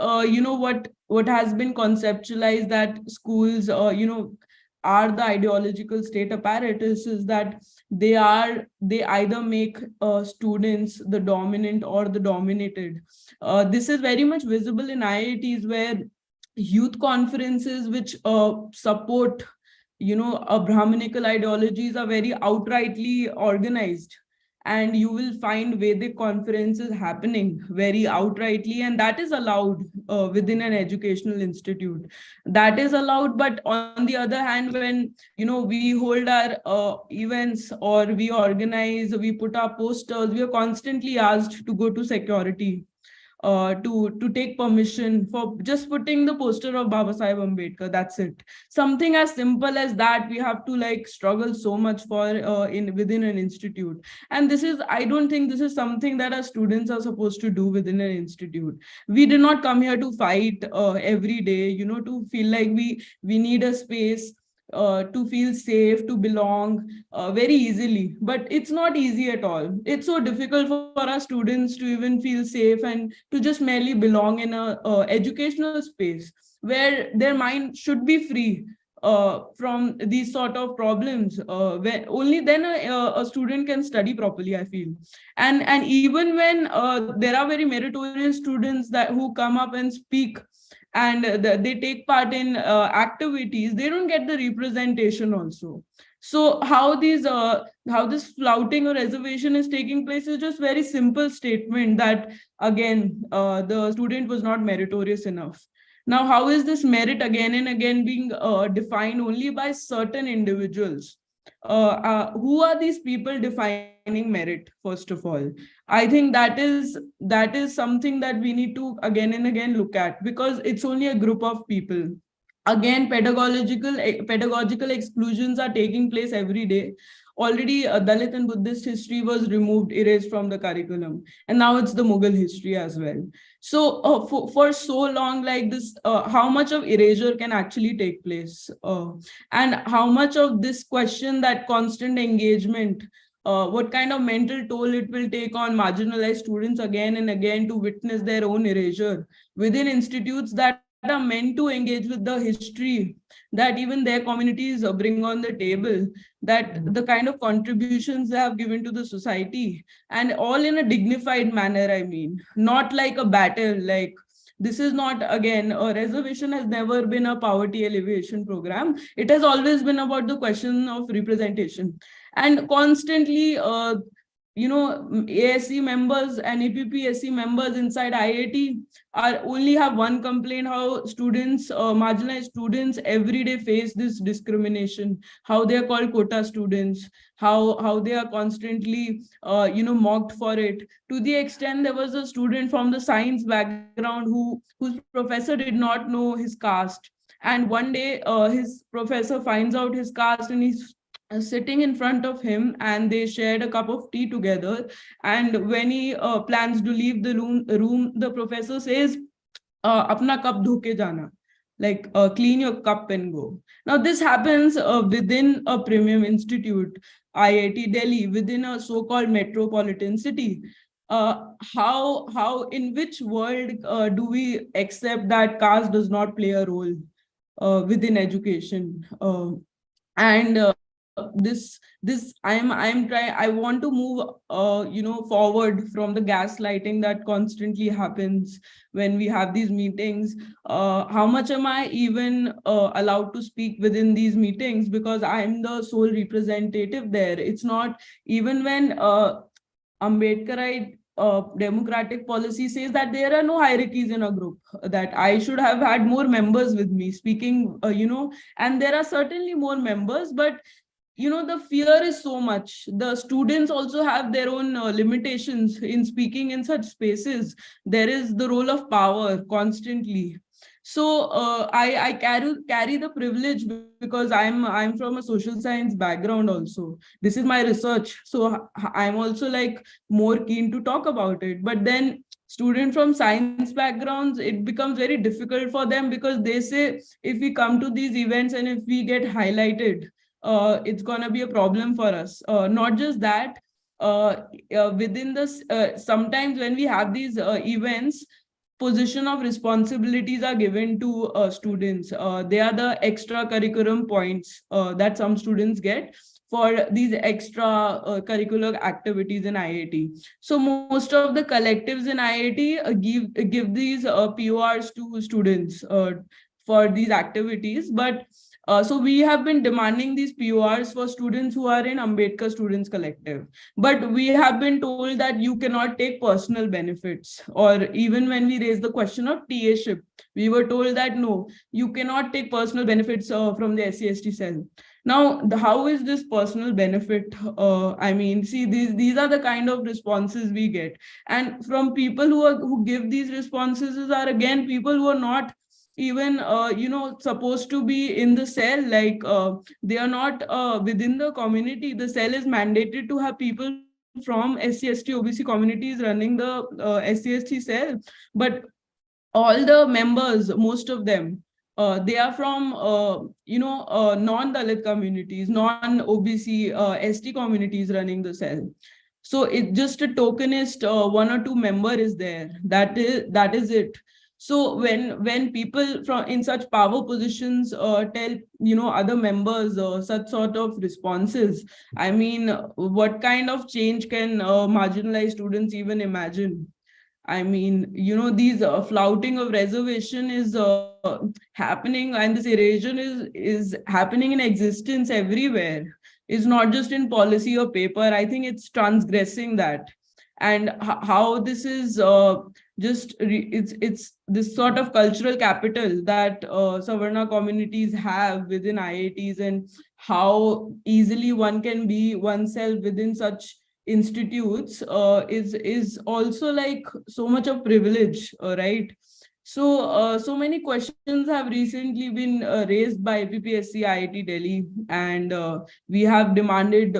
[SPEAKER 5] what has been conceptualized, that schools are the ideological state apparatus, is that they either make students the dominant or the dominated. This is very much visible in IITs, where youth conferences which support a Brahminical ideologies are very outrightly organized, and you will find Vedic conferences happening very outrightly, and that is allowed within an educational institute. That is allowed. But on the other hand, when we hold our events, or we put our posters, we are constantly asked to go to security to take permission for just putting the poster of Baba Sahib Ambedkar. That's it. Something as simple as that we have to like struggle so much for within an institute. And I don't think this is something that our students are supposed to do within an institute. We did not come here to fight every day, to feel like we need a space to feel safe, to belong very easily. But it's not easy at all. It's so difficult for our students to even feel safe and to just merely belong in a educational space where their mind should be free from these sort of problems, when only then a student can study properly, I feel. And even when there are very meritorious students that who come up and speak, and they take part in activities, they don't get the representation also. So how this flouting or reservation is taking place is just very simple statement that, again, the student was not meritorious enough. Now, how is this merit again and again being defined only by certain individuals? Who are these people defining merit, first of all? I think that is something that we need to again and again look at, because it's only a group of people. Again, pedagogical exclusions are taking place every day. Already Dalit and Buddhist history was removed, erased from the curriculum, and now it's the Mughal history as well. So for so long like this, how much of erasure can actually take place, and how much of this question, that constant engagement, what kind of mental toll it will take on marginalized students again and again to witness their own erasure within institutes that are meant to engage with the history that even their communities bring on the table, that the kind of contributions they have given to the society, and all in a dignified manner. I mean, not like a battle. Like, this is not, again, a reservation has never been a poverty alleviation program. It has always been about the question of representation. And constantly, ASC members and APPSC members inside IIT only have one complaint: how students, marginalized students, every day face this discrimination, how they are called quota students, how they are constantly mocked for it, to the extent there was a student from the science background whose professor did not know his caste, and one day his professor finds out his caste, and he's sitting in front of him, and they shared a cup of tea together. And when he plans to leave the room, the professor says, apna cup dho ke jana, like, clean your cup and go. Now this happens within a premium institute, IIT Delhi, within a so-called metropolitan city. How in which world do we accept that caste does not play a role within education? And this I'm trying, I want to move forward from the gaslighting that constantly happens when we have these meetings. How much am I even allowed to speak within these meetings, because I'm the sole representative there? It's not even when Ambedkarite democratic policy says that there are no hierarchies in a group, that I should have had more members with me speaking, and there are certainly more members, but the fear is so much. The students also have their own limitations in speaking in such spaces. There is the role of power constantly. So I carry the privilege, because I'm from a social science background also. This is my research, so I'm also like more keen to talk about it. But then students from science backgrounds, it becomes very difficult for them, because they say, if we come to these events and if we get highlighted, it's gonna be a problem for us. Not just that, within this, sometimes when we have these events, position of responsibilities are given to students. They are the extra curriculum points that some students get for these extra curricular activities in IIT. So most of the collectives in IIT give these PORs to students for these activities. But so we have been demanding these PORs for students who are in Ambedkar Students Collective. But we have been told that you cannot take personal benefits. Or even when we raised the question of TA-ship, we were told that no, you cannot take personal benefits from the SC/ST cell. Now, how is this personal benefit? I mean, see, these are the kind of responses we get. And from people who give these responses are, again, people who are not even supposed to be in the cell. Like, they are not within the community. The cell is mandated to have people from SC/ST OBC communities running the SC/ST cell, but all the members, most of them, they are from non-Dalit communities, non-OBC ST communities running the cell. So it's just a tokenist, one or two member is there. That is it. So when people from in such power positions tell other members such sort of responses, I mean, what kind of change can marginalized students even imagine? I mean, these flouting of reservation is happening, and this erosion is happening in existence everywhere. It's not just in policy or paper. I think it's transgressing that, and how this is it's this sort of cultural capital that Savarna communities have within IITs, and how easily one can be oneself within such institutes is also like so much of privilege, right? So many questions have recently been raised by PPSC IIT Delhi, and we have demanded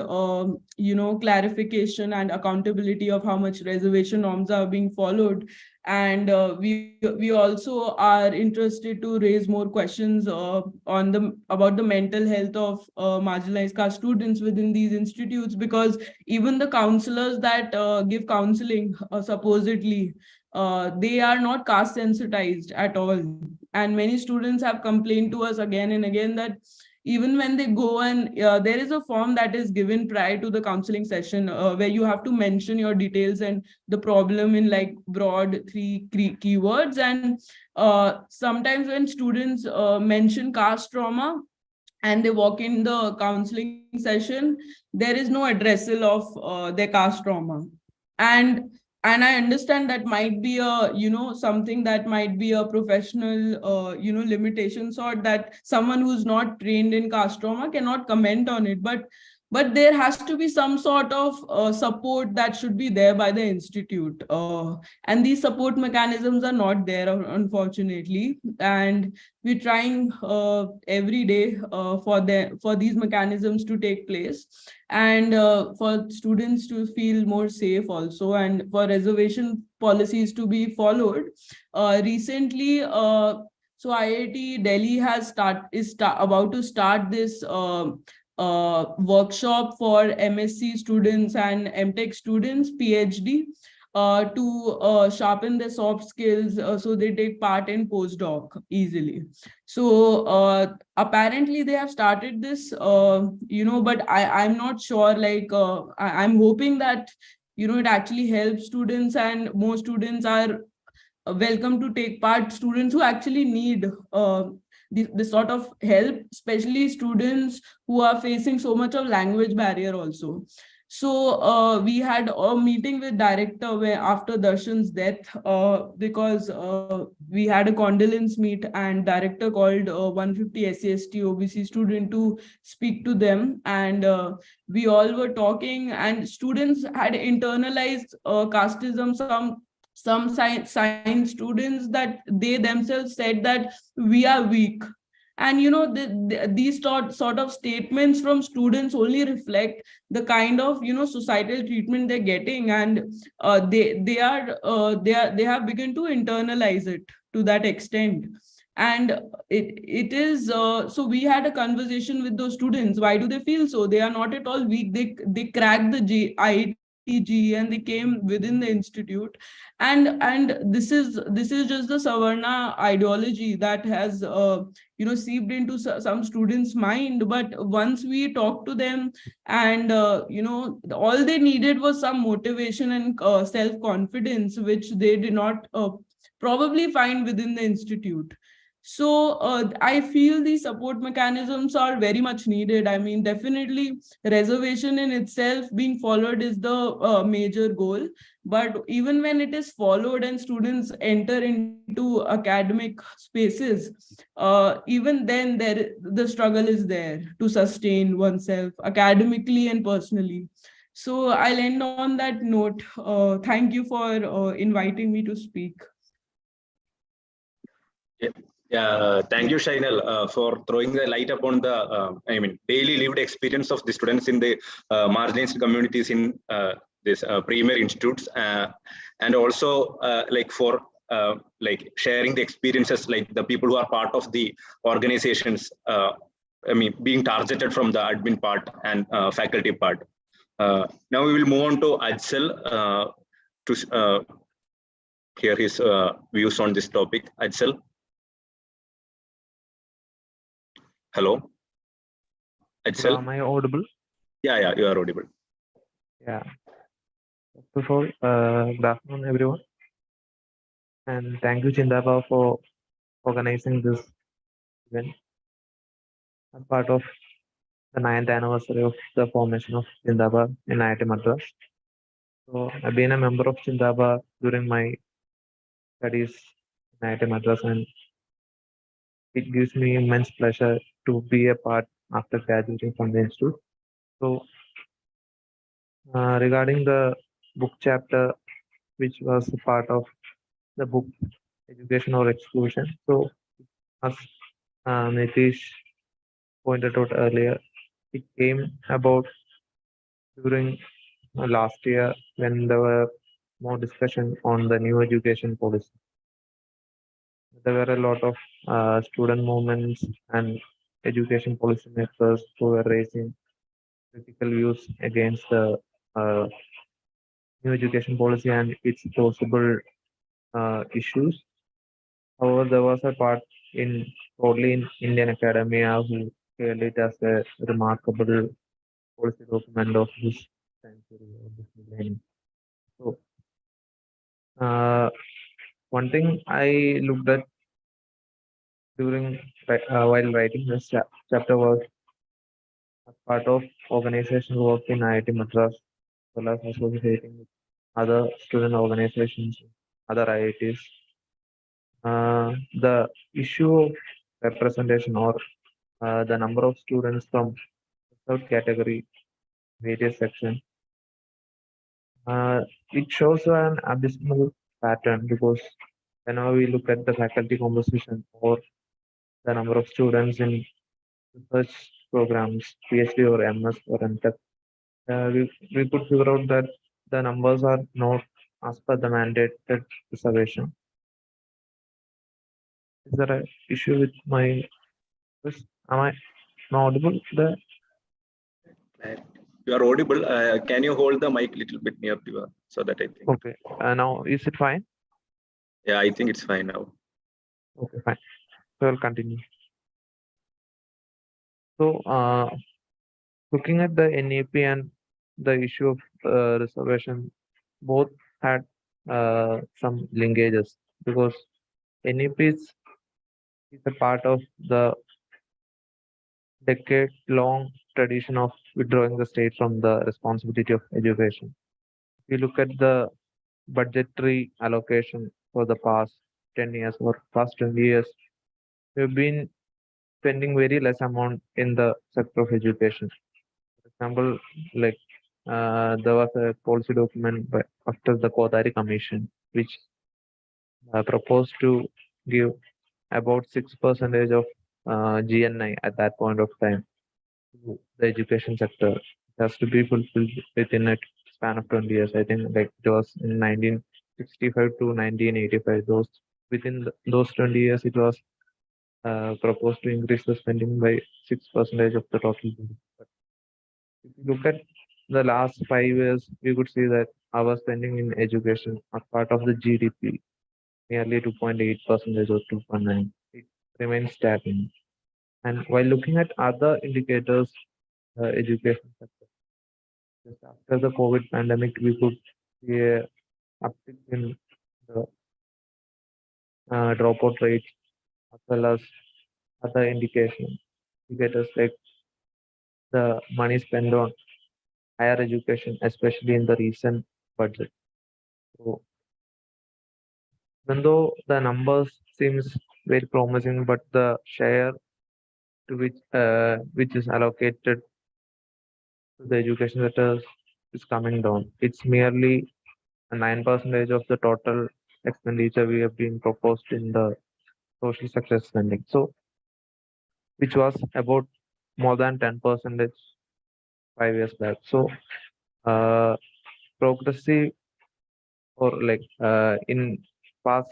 [SPEAKER 5] clarification and accountability of how much reservation norms are being followed. And we also are interested to raise more questions about the mental health of marginalized caste students within these institutes, because even the counselors that give counseling supposedly they are not caste sensitized at all. And many students have complained to us again and again that even when they go, and there is a form that is given prior to the counseling session where you have to mention your details and the problem in like broad three keywords. And sometimes when students mention caste trauma and they walk in the counseling session, there is no addressal of their caste trauma. and and I understand that might be a something that might be a professional limitation, sort that someone who's not trained in caste trauma cannot comment on it. But there has to be some sort of support that should be there by the institute, and these support mechanisms are not there, unfortunately. And we're trying every day for these mechanisms to take place, and for students to feel more safe also, and for reservation policies to be followed. Recently, so IIT Delhi is about to start this workshop for MSc students and MTech students, PhD, to sharpen their soft skills so they take part in postdoc easily. So apparently they have started this, but I'm not sure, like I'm hoping that it actually helps students, and more students are welcome to take part, students who actually need this sort of help, especially students who are facing so much of language barrier also. So we had a meeting with director where after Darshan's death, because we had a condolence meet, and director called 150 SC/ST OBC student to speak to them. And we all were talking, and students had internalized casteism. Some science students, that they themselves said that we are weak. And these sort of statements from students only reflect the kind of societal treatment they're getting, and they have begun to internalize it to that extent. And it is so we had a conversation with those students. Why do they feel so? They are not at all weak. They cracked the IITG, and they came within the institute. And this is just the Savarna ideology that has seeped into some students' mind. But once we talked to them, and all they needed was some motivation and self-confidence, which they did not probably find within the institute. So I feel these support mechanisms are very much needed. I mean, definitely reservation in itself being followed is the major goal. But even when it is followed and students enter into academic spaces, even then the struggle is there to sustain oneself academically and personally. So I'll end on that note. Thank you for inviting me to speak.
[SPEAKER 1] Yeah, thank you, Shainal, for throwing the light upon the, daily lived experience of the students in the marginalized communities in this premier institutes, and also for sharing the experiences, like the people who are part of the organizations, being targeted from the admin part and faculty part. Now we will move on to Ajsal hear his views on this topic. Ajsal. Hello.
[SPEAKER 6] So
[SPEAKER 1] Ajsal.
[SPEAKER 6] am I audible?
[SPEAKER 1] Yeah, you are audible.
[SPEAKER 6] Yeah. First of all, good afternoon, everyone. And thank you, Chindaba, for organizing this event. I'm part of the 9th anniversary of the formation of Chindaba in IIT Madras. So I've been a member of Chindaba during my studies in IIT Madras, and it gives me immense pleasure to be a part after graduating from the institute. So regarding the book chapter, which was a part of the book Education or Exclusion. So as Nitheesh pointed out earlier, it came about during last year when there were more discussion on the new education policy. There were a lot of student movements and education policy makers who were raising critical views against the new education policy and its possible issues. However, there was a part in broadly in Indian academia who hailed it as a remarkable policy document of this century or this millennium. So, one thing I looked at during while writing this chapter was as part of organizational work in IIT Madras, as well as associating with other student organizations, other IITs. The issue of representation or the number of students from third category, various sections, it shows an abysmal pattern because whenever we look at the faculty composition or the number of students in research programs, PhD or MS or MTech, we could figure out that the numbers are not as per the mandated reservation. Is there an issue with my voice? Am I not audible there?
[SPEAKER 1] You are audible. Can you hold the mic a little bit near to you so that I think?
[SPEAKER 6] Okay. Now is it fine?
[SPEAKER 1] Yeah, I think it's fine now.
[SPEAKER 6] Okay, fine. So I'll continue. So looking at the NEP and the issue of reservation, both had some linkages because NEP is a part of the decade-long tradition of withdrawing the state from the responsibility of education. If you look at the budgetary allocation for the past 10 years or past 20 years, we've been spending very less amount in the sector of education. For example, like there was a policy document after the Kodari Commission, which proposed to give about 6% of GNI at that point of time to the education sector. It has to be fulfilled within a span of 20 years. I think like it was in 1965 to 1985. Those 20 years, it was proposed to increase the spending by 6% of the total. But if you look at the last 5 years, we could see that our spending in education as part of the GDP, nearly 2.8% or 2.9, it remains stagnant. And while looking at other indicators, education sector, just after the COVID pandemic, we could see a uptick in the dropout rate as well as other indicators like the money spent on higher education, especially in the recent budget. So even though the numbers seems very promising, but the share to which is allocated to the education sector is coming down. It's merely 9% of the total expenditure we have been proposed in the social sector spending. So which was about more than 10% 5 years back. So progressive or like in past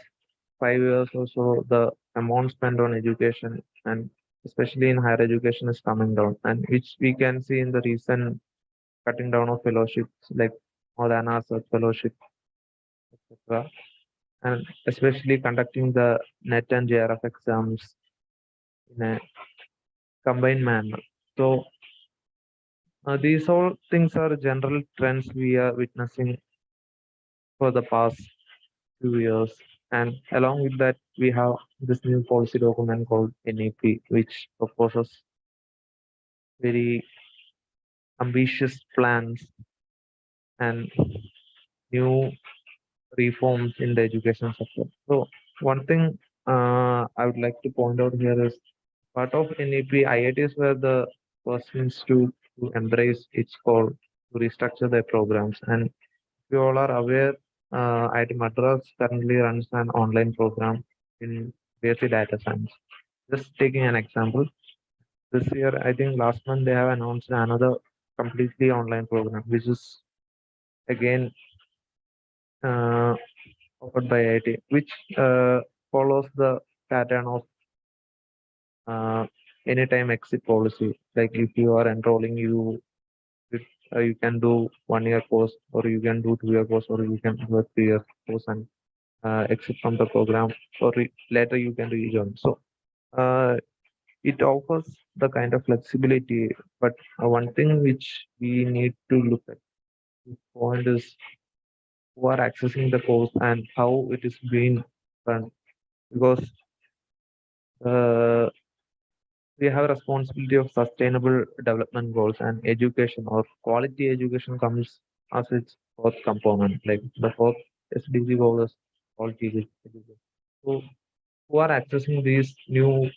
[SPEAKER 6] 5 years or so, the amount spent on education and especially in higher education is coming down, and which we can see in the recent cutting down of fellowships like Maulana Research Fellowship, etc. and especially conducting the NET and JRF exams in a combined manner. So these all things are general trends we are witnessing for the past few years. And along with that, we have this new policy document called NEP, which proposes very ambitious plans and new reforms in the education sector. So one thing I would like to point out here is part of NEP, IITs were the first ones to embrace its call to restructure their programs. And you all are aware, IIT Madras currently runs an online program in basic data science. Just taking an example, this year, I think last month they have announced another completely online program, which is again offered by IIT, which follows the pattern of anytime exit policy. Like if you are enrolling, you can do 1 year course, or you can do 2 year course, or you can do a 3 year course and exit from the program, or later you can rejoin. So it offers the kind of flexibility, but one thing which we need to look at this point is who are accessing the course and how it is being run, because uh, we have a responsibility of sustainable development goals, and education or quality education comes as its fourth component. Like the fourth SDG goal is quality education. So who are accessing these new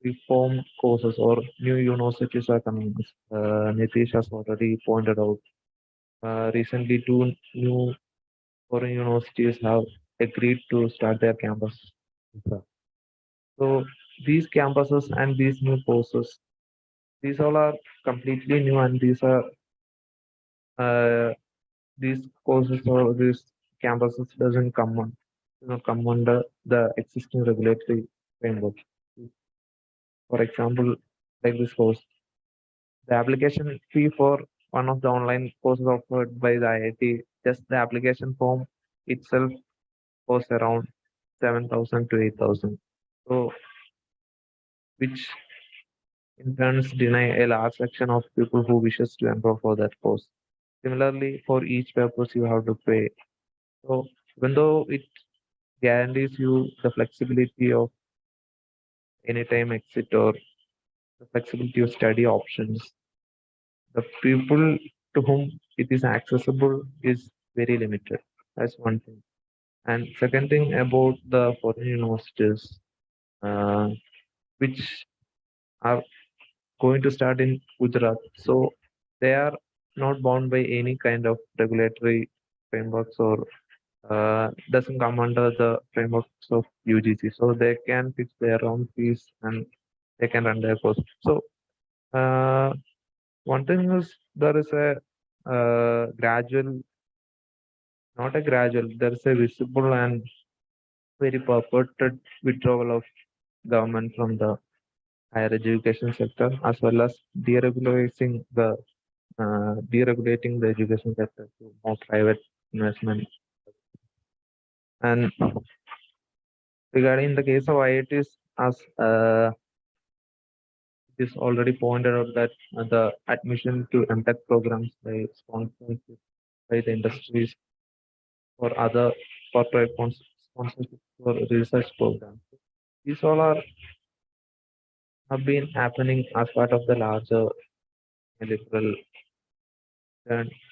[SPEAKER 6] reform courses or new universities are coming? Nitheesh has already pointed out. Recently, two new foreign universities have agreed to start their campus. So these campuses and these new courses, these all are completely new, and uh, these courses or these campuses doesn't come on, do not come under the existing regulatory framework. For example, like this course, the application fee for one of the online courses offered by the IIT, just the application form itself costs around 7,000 to 8,000. So, which in turns deny a large section of people who wishes to enroll for that course. Similarly, for each purpose you have to pay. So, even though it guarantees you the flexibility of anytime exit or the flexibility of study options, the people to whom it is accessible is very limited. That's one thing. And second thing about the foreign universities, uh, which are going to start in Gujarat. So they are not bound by any kind of regulatory frameworks or doesn't come under the frameworks of UGC. So they can fix their own fees and they can run their course. So uh, one thing is there is a gradual, not a gradual, there is a visible and very purported withdrawal of government from the higher education sector, as well as deregulating the education sector to more private investment. And regarding the case of IITs, as it is already pointed out that the admission to MTech programs by sponsorship by the industries or other corporate sponsorship for research programs. These all have been happening as part of the larger liberal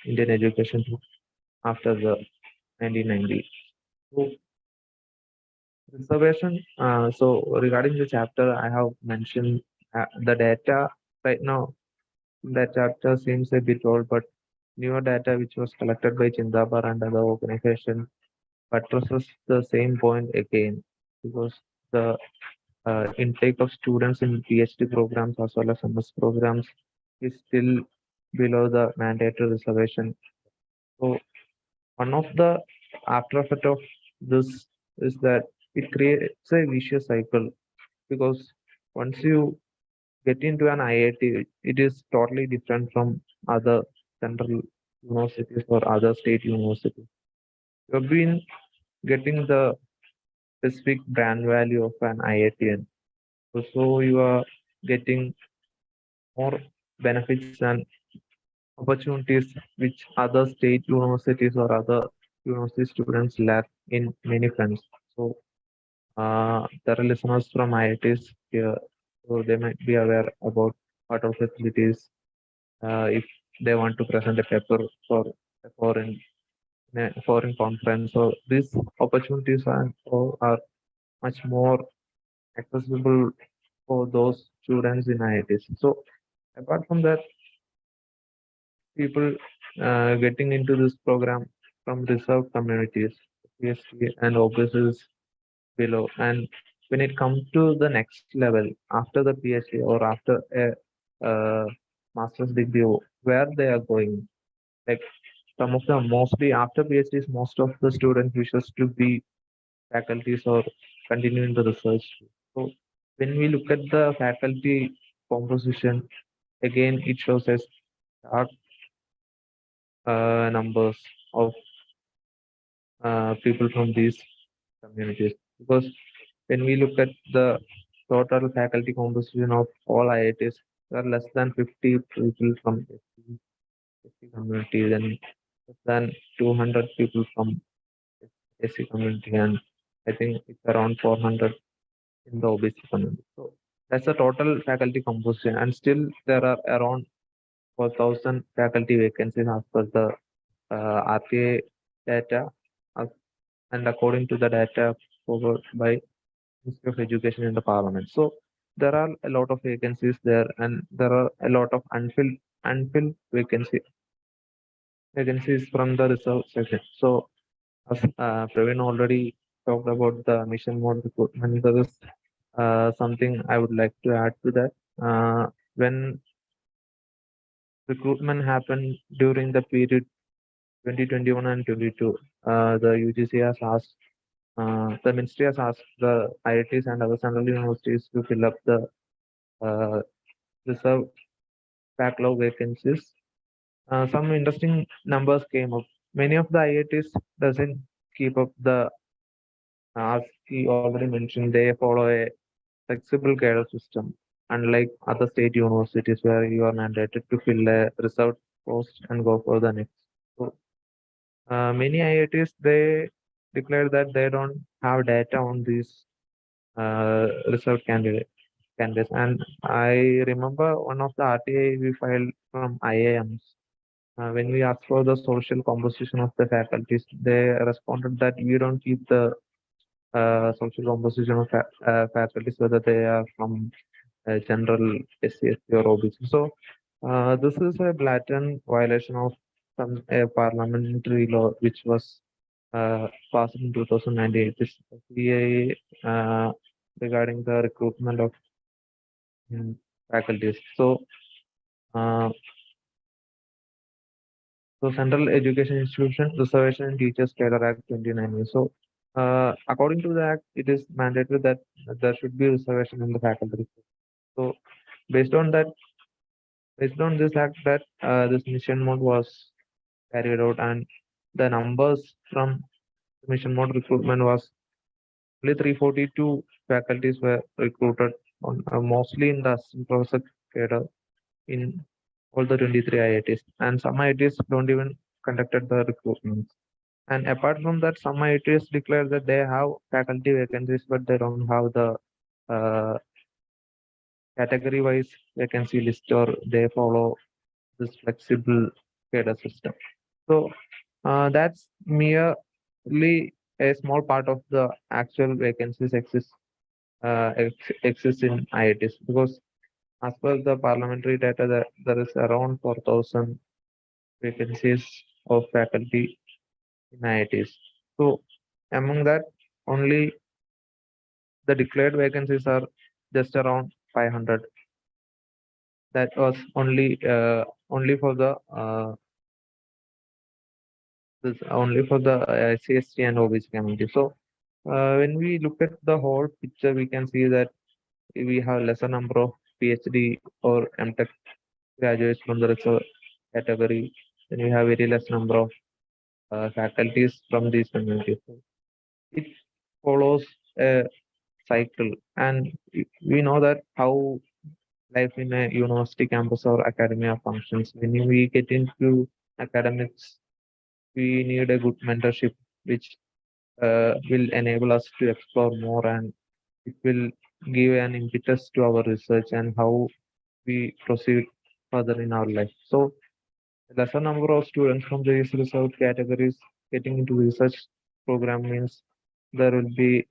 [SPEAKER 6] Indian education after the 1990s. So reservation. So regarding the chapter, I have mentioned the data right now. That chapter seems a bit old, but newer data which was collected by Chindabar and other organization addresses the same point again, because the intake of students in PhD programs as well as MS programs is still below the mandatory reservation. So one of the after effect of this is that it creates a vicious cycle, because once you get into an IIT, it is totally different from other central universities or other state universities. You have been getting the specific brand value of an IITian. So you are getting more benefits and opportunities which other state universities or other university students lack in many fronts. So there are listeners from IITs here, so they might be aware about what are facilities if they want to present a paper for a foreign conference. So these opportunities are much more accessible for those students in IITs. So apart from that, people getting into this program from reserved communities, PhD and OBCs below. And when it comes to the next level, after the PhD or after a master's degree, where they are going, like some of them mostly after PhDs, most of the students wishes to be faculties or continue in the research. So when we look at the faculty composition, again it shows us stark numbers of people from these communities. Because when we look at the total faculty composition of all IITs, there are less than 50 people from SC community, then less than 200 people from SC community, and I think it's around 400 in the OBC community. So that's the total faculty composition, and still there are around 4,000 faculty vacancies as per the RTA data, and according to the data forwarded by Ministry of Education in the Parliament. So there are a lot of vacancies there, and there are a lot of unfilled vacancies from the reserve section. So as Praveen already talked about the mission mode recruitment, there is something I would like to add to that. When recruitment happened during the period 2021 and 22, the UGC has asked, the ministry has asked the IITs and other central universities to fill up the reserve backlog vacancies. Some interesting numbers came up. Many of the IITs doesn't keep up the, as he already mentioned, they follow a flexible cadre system, unlike other state universities where you are mandated to fill a reserved post and go for the next. So many IITs, they declare that they don't have data on these reserved candidates. And I remember one of the RTA we filed from IIMs. When we asked for the social composition of the faculties, they responded that we don't keep the social composition of faculties, whether they are from general SC, ST or OBC. So this is a blatant violation of some parliamentary law which was passed in 2019. This CA regarding the recruitment of faculties. So Central Education Institution Reservation and Teachers Cadre Act 2019. So according to the act, it is mandatory that there should be reservation in the faculty. So based on that, based on this act, that this mission mode was carried out, and the numbers from mission mode recruitment was only 342 faculties were recruited on mostly in the assistant professor cadre in all the 23 IITs, and some IITs don't even conducted the recruitment. And apart from that, some IITs declare that they have faculty vacancies, but they don't have the category-wise vacancy list, or they follow this flexible cadre system. So that's merely a small part of the actual vacancies exist in IITs, because as per the parliamentary data, there is around 4,000 vacancies of faculty in IITs. So among that, only the declared vacancies are just around 500. That was only for the CST and OBC community. So when we look at the whole picture, we can see that we have lesser number of PhD or MTech graduates from the research category. Then we have very less number of faculties from these communities. So it follows a cycle, and we know that how life in a university campus or academia functions. When we get into academics, we need a good mentorship, which will enable us to explore more, and it will give an impetus to our research and how we proceed further in our life. So, a lesser number of students from these reserved categories getting into research program means there will be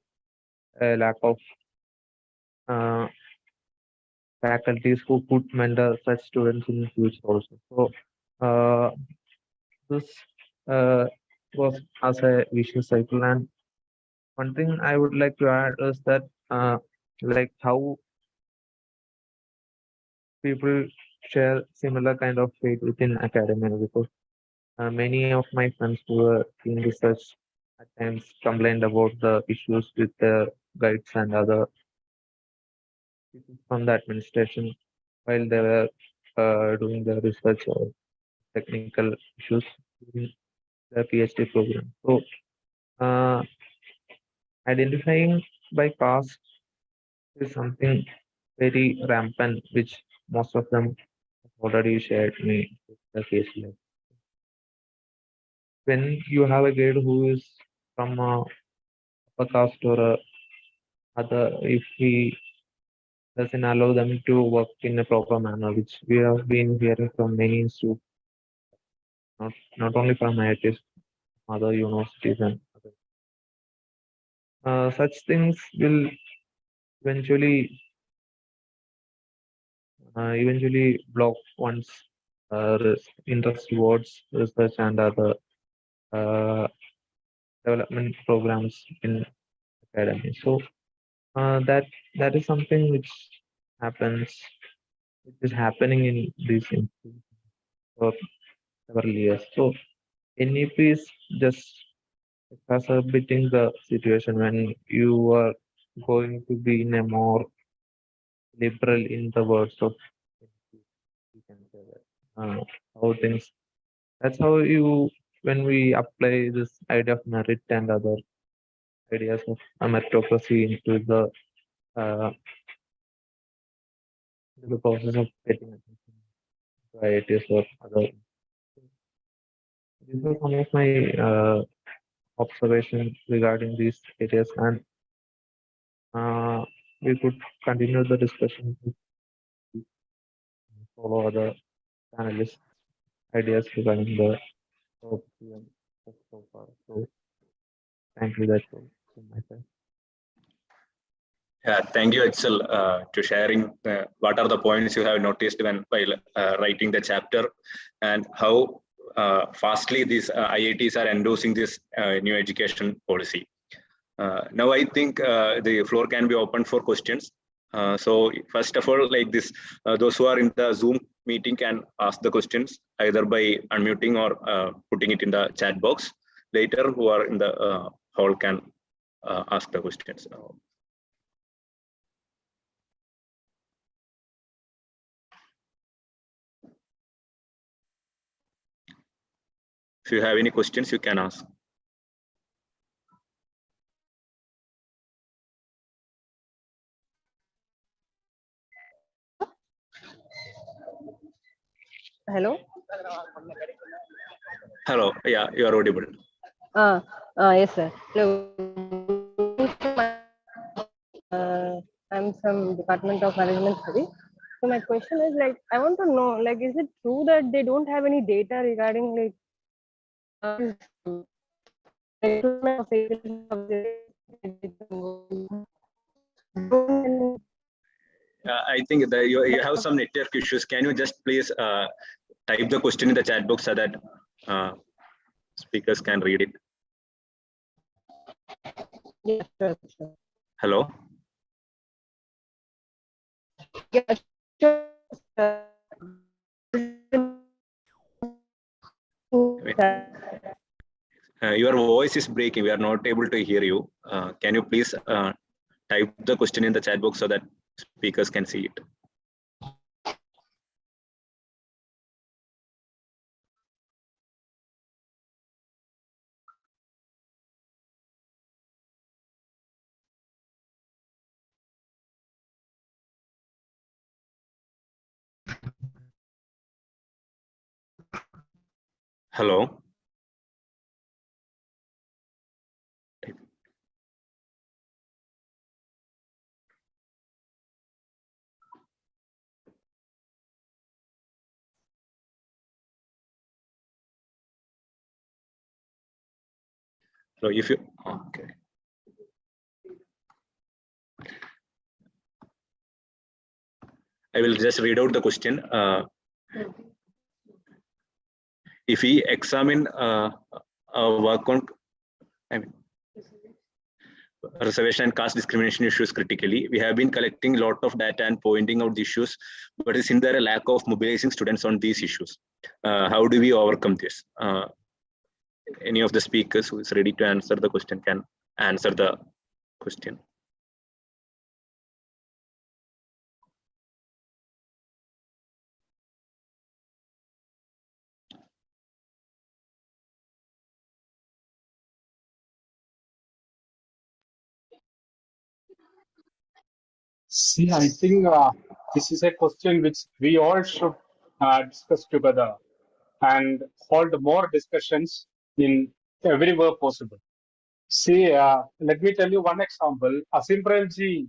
[SPEAKER 6] a lack of uh, faculties who could mentor such students in the future also. So, uh, this uh, was as a vicious cycle. And one thing I would like to add is that, like how people share similar kind of fate within academia, because many of my friends who were in research at times complained about the issues with their guides and other people from the administration while they were doing the research or technical issues in their PhD program. So, uh, identifying by caste is something very rampant, which most of them already shared me the case. Like when you have a guide who is from a caste or a other, if he doesn't allow them to work in a proper manner, which we have been hearing from many institutes, not only from IITs, other universities and other. Such things will eventually eventually block one's interest towards research and other uh, development programs in academy. So that is something which happens, which is happening in these institutes for several years. So NEP is just exacerbating the situation when you are going to be in a more liberal in the words of you can say that how things. That's how you when we apply this idea of merit and other ideas of meritocracy uh, into the process of getting attention to IITs or other. These are some of my observations regarding these areas, and we could continue the discussion to follow other panelists' ideas regarding the topic we have discussed so far. So, thank you. That's all from my side.
[SPEAKER 1] Yeah, thank you, Ajsal, to sharing what are the points you have noticed when while writing the chapter, and how fastly these IITs are endorsing this new education policy. Now, I think the floor can be open for questions. So, first of all, like this, those who are in the Zoom meeting can ask the questions either by unmuting or putting it in the chat box. Later, who are in the hall can ask the questions. If you have any questions, you can ask.
[SPEAKER 7] Hello.
[SPEAKER 1] Hello. Yeah, you are audible.
[SPEAKER 7] Yes, sir. Hello. I'm from Department of Management Studies. So my question is like, I want to know, like, is it true that they don't have any data regarding like recruitment of faculty of
[SPEAKER 1] I think that you have some network issues. Can you just please type the question in the chat box so that speakers can read it?
[SPEAKER 7] Yeah, sure.
[SPEAKER 1] Hello.
[SPEAKER 7] Yeah, sure.
[SPEAKER 1] Your voice is breaking. We are not able to hear you. Can you please type the question in the chat box so that speakers can see it? Hello. So if you, okay. I will just read out the question. If we examine work on, I mean, reservation and caste discrimination issues critically, we have been collecting a lot of data and pointing out the issues, but isn't there a lack of mobilizing students on these issues? How do we overcome this? Any of the speakers who is ready to answer the question can answer the question.
[SPEAKER 3] See, I think this is a question which we all should discuss together and hold more discussions in everywhere possible. See, let me tell you one example. Asimpralji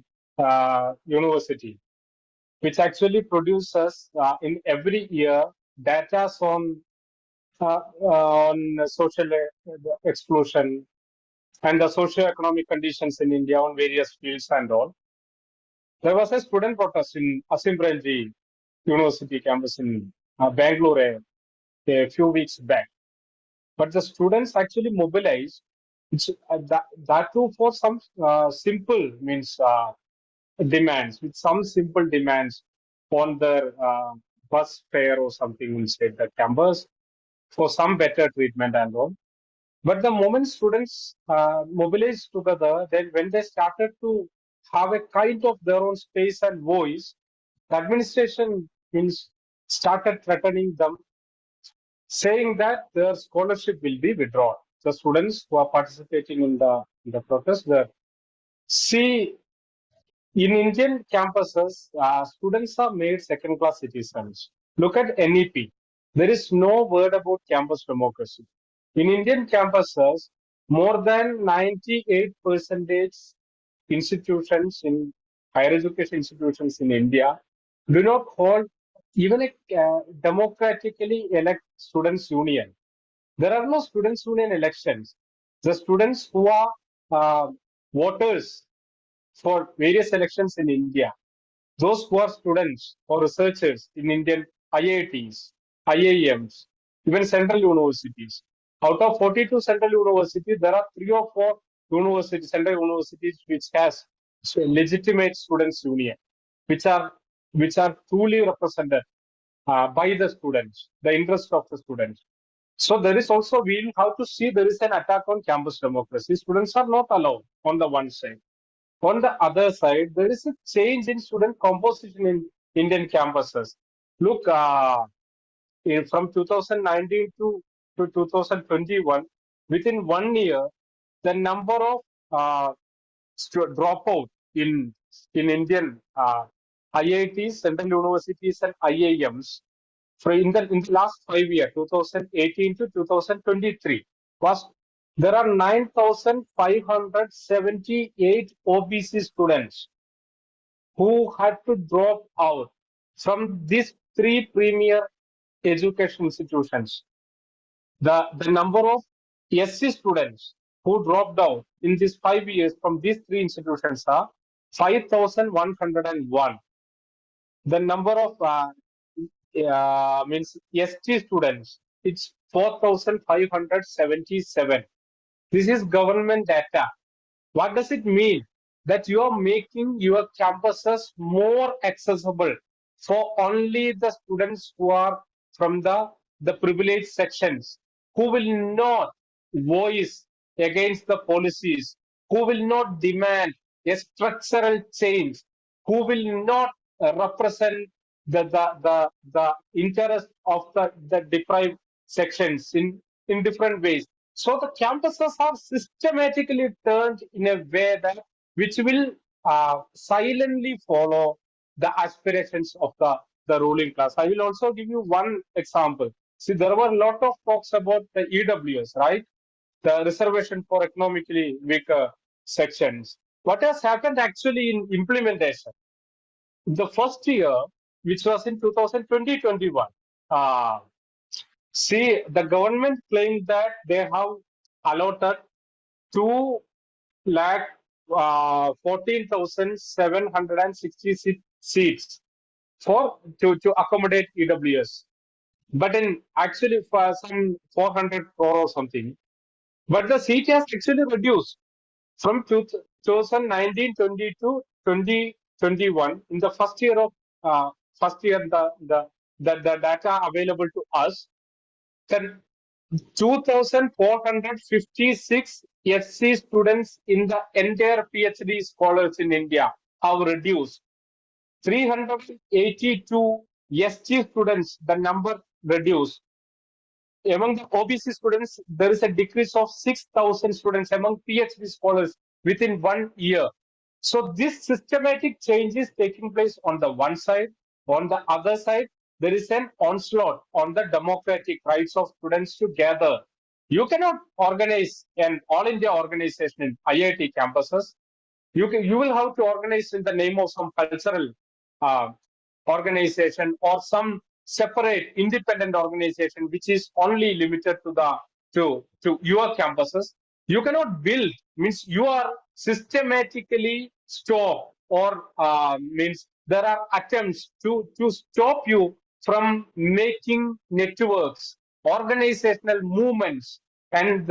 [SPEAKER 3] University, which actually produces in every year data on social exclusion and the socio-economic conditions in India on various fields and all. There was a student protest in Asimpralji University campus in Bangalore a few weeks back. But the students actually mobilized, that too for some simple means demands, with some simple demands on their bus fare or something inside the campus for some better treatment and all. But the moment students mobilized together, then when they started to have a kind of their own space and voice, the administration means started threatening them, saying that their scholarship will be withdrawn. The students who are participating in the protest, see, in Indian campuses, students are made second-class citizens. Look at NEP. There is no word about campus democracy. In Indian campuses, more than 98% institutions in higher education institutions in India do not hold even a democratically elect students union. There are no students union elections. The students who are voters for various elections in India, those who are students or researchers in Indian IITs, IIMs, even central universities. Out of 42 central universities, there are 3 or 4 universities, central universities, which has legitimate students union, which are truly represented by the students, the interest of the students. So there is also, we have to see there is an attack on campus democracy. Students are not allowed on the one side. On the other side, there is a change in student composition in Indian campuses. Look, from 2019 to 2021, within 1 year, the number of dropout in Indian IITs, central universities, and IIMs in the last 5 years, 2018 to 2023, was there are 9,578 OBC students who had to drop out from these 3 premier education institutions. The number of SC students who dropped out in these 5 years from these 3 institutions are 5,101. The number of means ST students, it's 4,577. This is government data. What does it mean? That you are making your campuses more accessible for only the students who are from the privileged sections, who will not voice against the policies, who will not demand a structural change, who will not represent the interest of the deprived sections in different ways. So the campuses are systematically turned in a way that which will silently follow the aspirations of the ruling class. I will also give you one example. See, there were a lot of talks about the EWS, right? The reservation for economically weaker sections. What has happened actually in implementation? The first year, which was in 2020-21, see, the government claimed that they have allotted 2,14,766 seats to accommodate EWS. But in actually for some 400 crore or something. But the seat has actually reduced from 2019-20 to 2021. In the first year, the data available to us, then 2,456 SC students in the entire PhD scholars in India have reduced. 382 ST students, the number reduced. Among the OBC students, there is a decrease of 6,000 students among PhD scholars within 1 year. So this systematic change is taking place on the one side. On the other side, there is an onslaught on the democratic rights of students to gather. You cannot organize an all India organization in IIT campuses. You will have to organize in the name of some cultural organization or some separate independent organization which is only limited to your campuses. You cannot build, means you are systematically stopped, or means there are attempts to stop you from making networks, organizational movements, and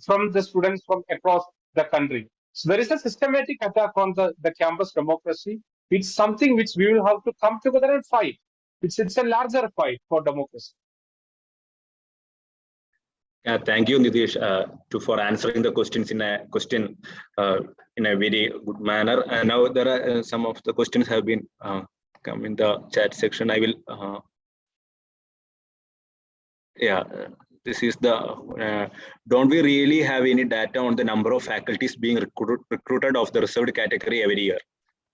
[SPEAKER 3] from the students from across the country. So there is a systematic attack on the campus democracy. It's something which we will have to come together and fight. It's a larger fight for democracy.
[SPEAKER 1] Thank you, Nitheesh, for answering the questions in a very good manner. And now there are some of the questions have been come in the chat section. I will, this is the, don't we really have any data on the number of faculties being recruited of the reserved category every year?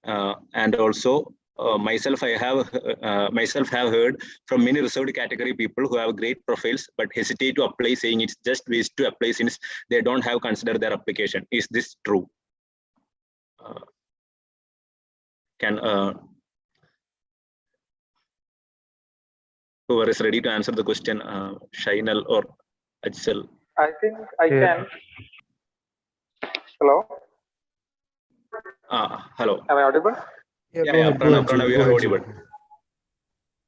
[SPEAKER 1] And also, myself have heard from many reserved category people who have great profiles but hesitate to apply, saying it's just waste to apply since they don't have considered their application. Is this true? Whoever is ready to answer the question, Shainal or Ajsal?
[SPEAKER 8] I think I can. Hello?
[SPEAKER 1] Hello.
[SPEAKER 8] Am I audible?
[SPEAKER 2] Yeah,
[SPEAKER 1] Pranav, you are audible.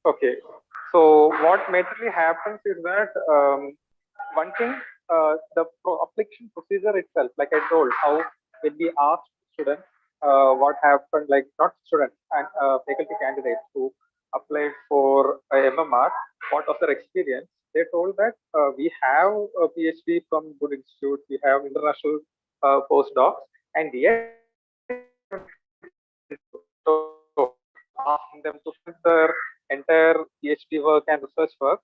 [SPEAKER 8] Okay. So what majorly happens is that one thing, the application procedure itself, like I told, how when we ask students what happened, like not students and faculty candidates who applied for a MMR, what was their experience? They told that we have a PhD from good institutes, we have international postdocs, and yet asking them to finish their entire PhD work and research work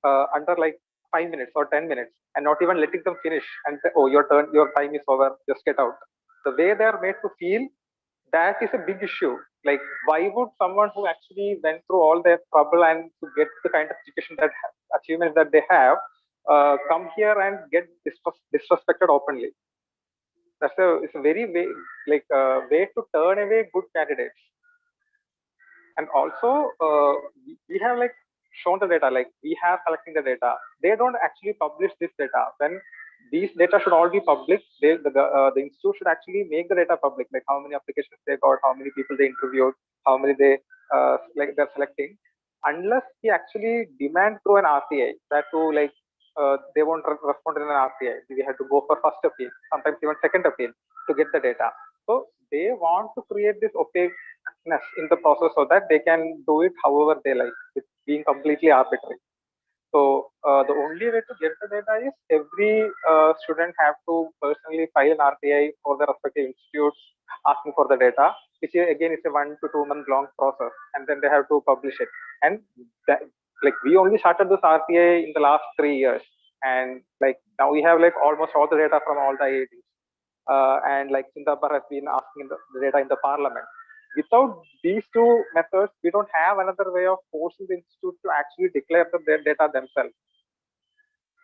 [SPEAKER 8] under like 5 minutes or 10 minutes, and not even letting them finish and say, oh, your turn, your time is over, just get out. The way they are made to feel, that is a big issue. Like, why would someone who actually went through all their trouble and to get the kind of education that achievements that they have come here and get disrespected openly? It's a very way, like way to turn away good candidates. And also we have like shown the data, like we have collecting the data. They don't actually publish this data. When these data should all be public, the institute should actually make the data public, like how many applications they got, how many people they interviewed, how many they're selecting. Unless we actually demand through an RTI that to like they won't respond in an RTI. We had to go for first appeal, sometimes even second appeal to get the data. So they want to create this opaqueness in the process so that they can do it however they like, with being completely arbitrary. So the only way to get the data is every student have to personally file an RTI for the respective institutes asking for the data, which again is a 1 to 2 month long process, and then they have to publish it. And that, like, we only started this RTI in the last 3 years, and like now we have like almost all the data from all the IITs, and like Sindapar has been asking the data in the parliament. without these two methods, we don't have another way of forcing the institute to actually declare their data themselves.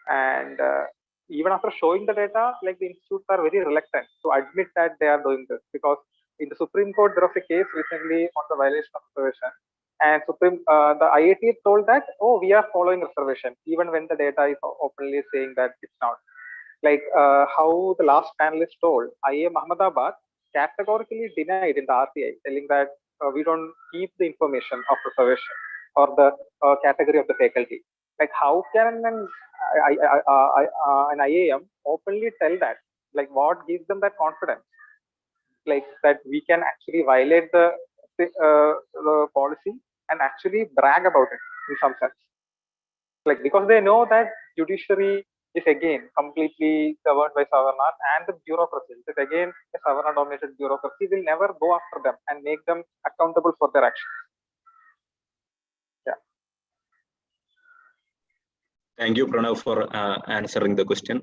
[SPEAKER 8] And even after showing the data, like the institutes are very reluctant to admit that they are doing this, because in the Supreme Court there was a case recently on the violation of reservation, and the IIT told that, oh, we are following reservation, even when the data is openly saying that it's not. Like how the last panelist told, IIM Ahmedabad categorically denied in the RTI, telling that we don't keep the information of reservation or the category of the faculty. Like how can an IIM openly tell that? Like what gives them that confidence? Like that we can actually violate the policy and actually brag about it in some sense. Like because they know that judiciary is again completely governed by Savarnas, and the bureaucracy is again a Savarna dominated bureaucracy will never go after them and make them accountable for their actions. Yeah.
[SPEAKER 1] Thank you, Pranav, for answering the question.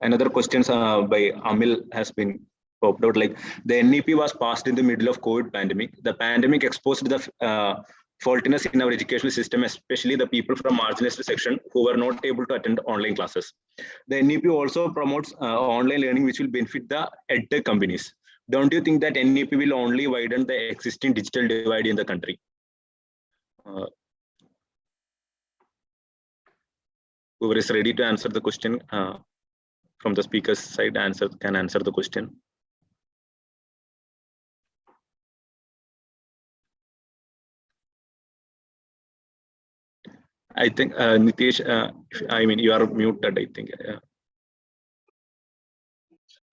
[SPEAKER 1] Another question by Amil has been popped out. Like the NEP was passed in the middle of COVID pandemic. The pandemic exposed the faultiness in our educational system, especially the people from marginalized section who were not able to attend online classes. The NEP also promotes online learning, which will benefit the edtech companies. Don't you think that NEP will only widen the existing digital divide in the country? Whoever is ready to answer the question from the speaker's side can answer the question. I think Nitheesh, I mean, you are muted, I think.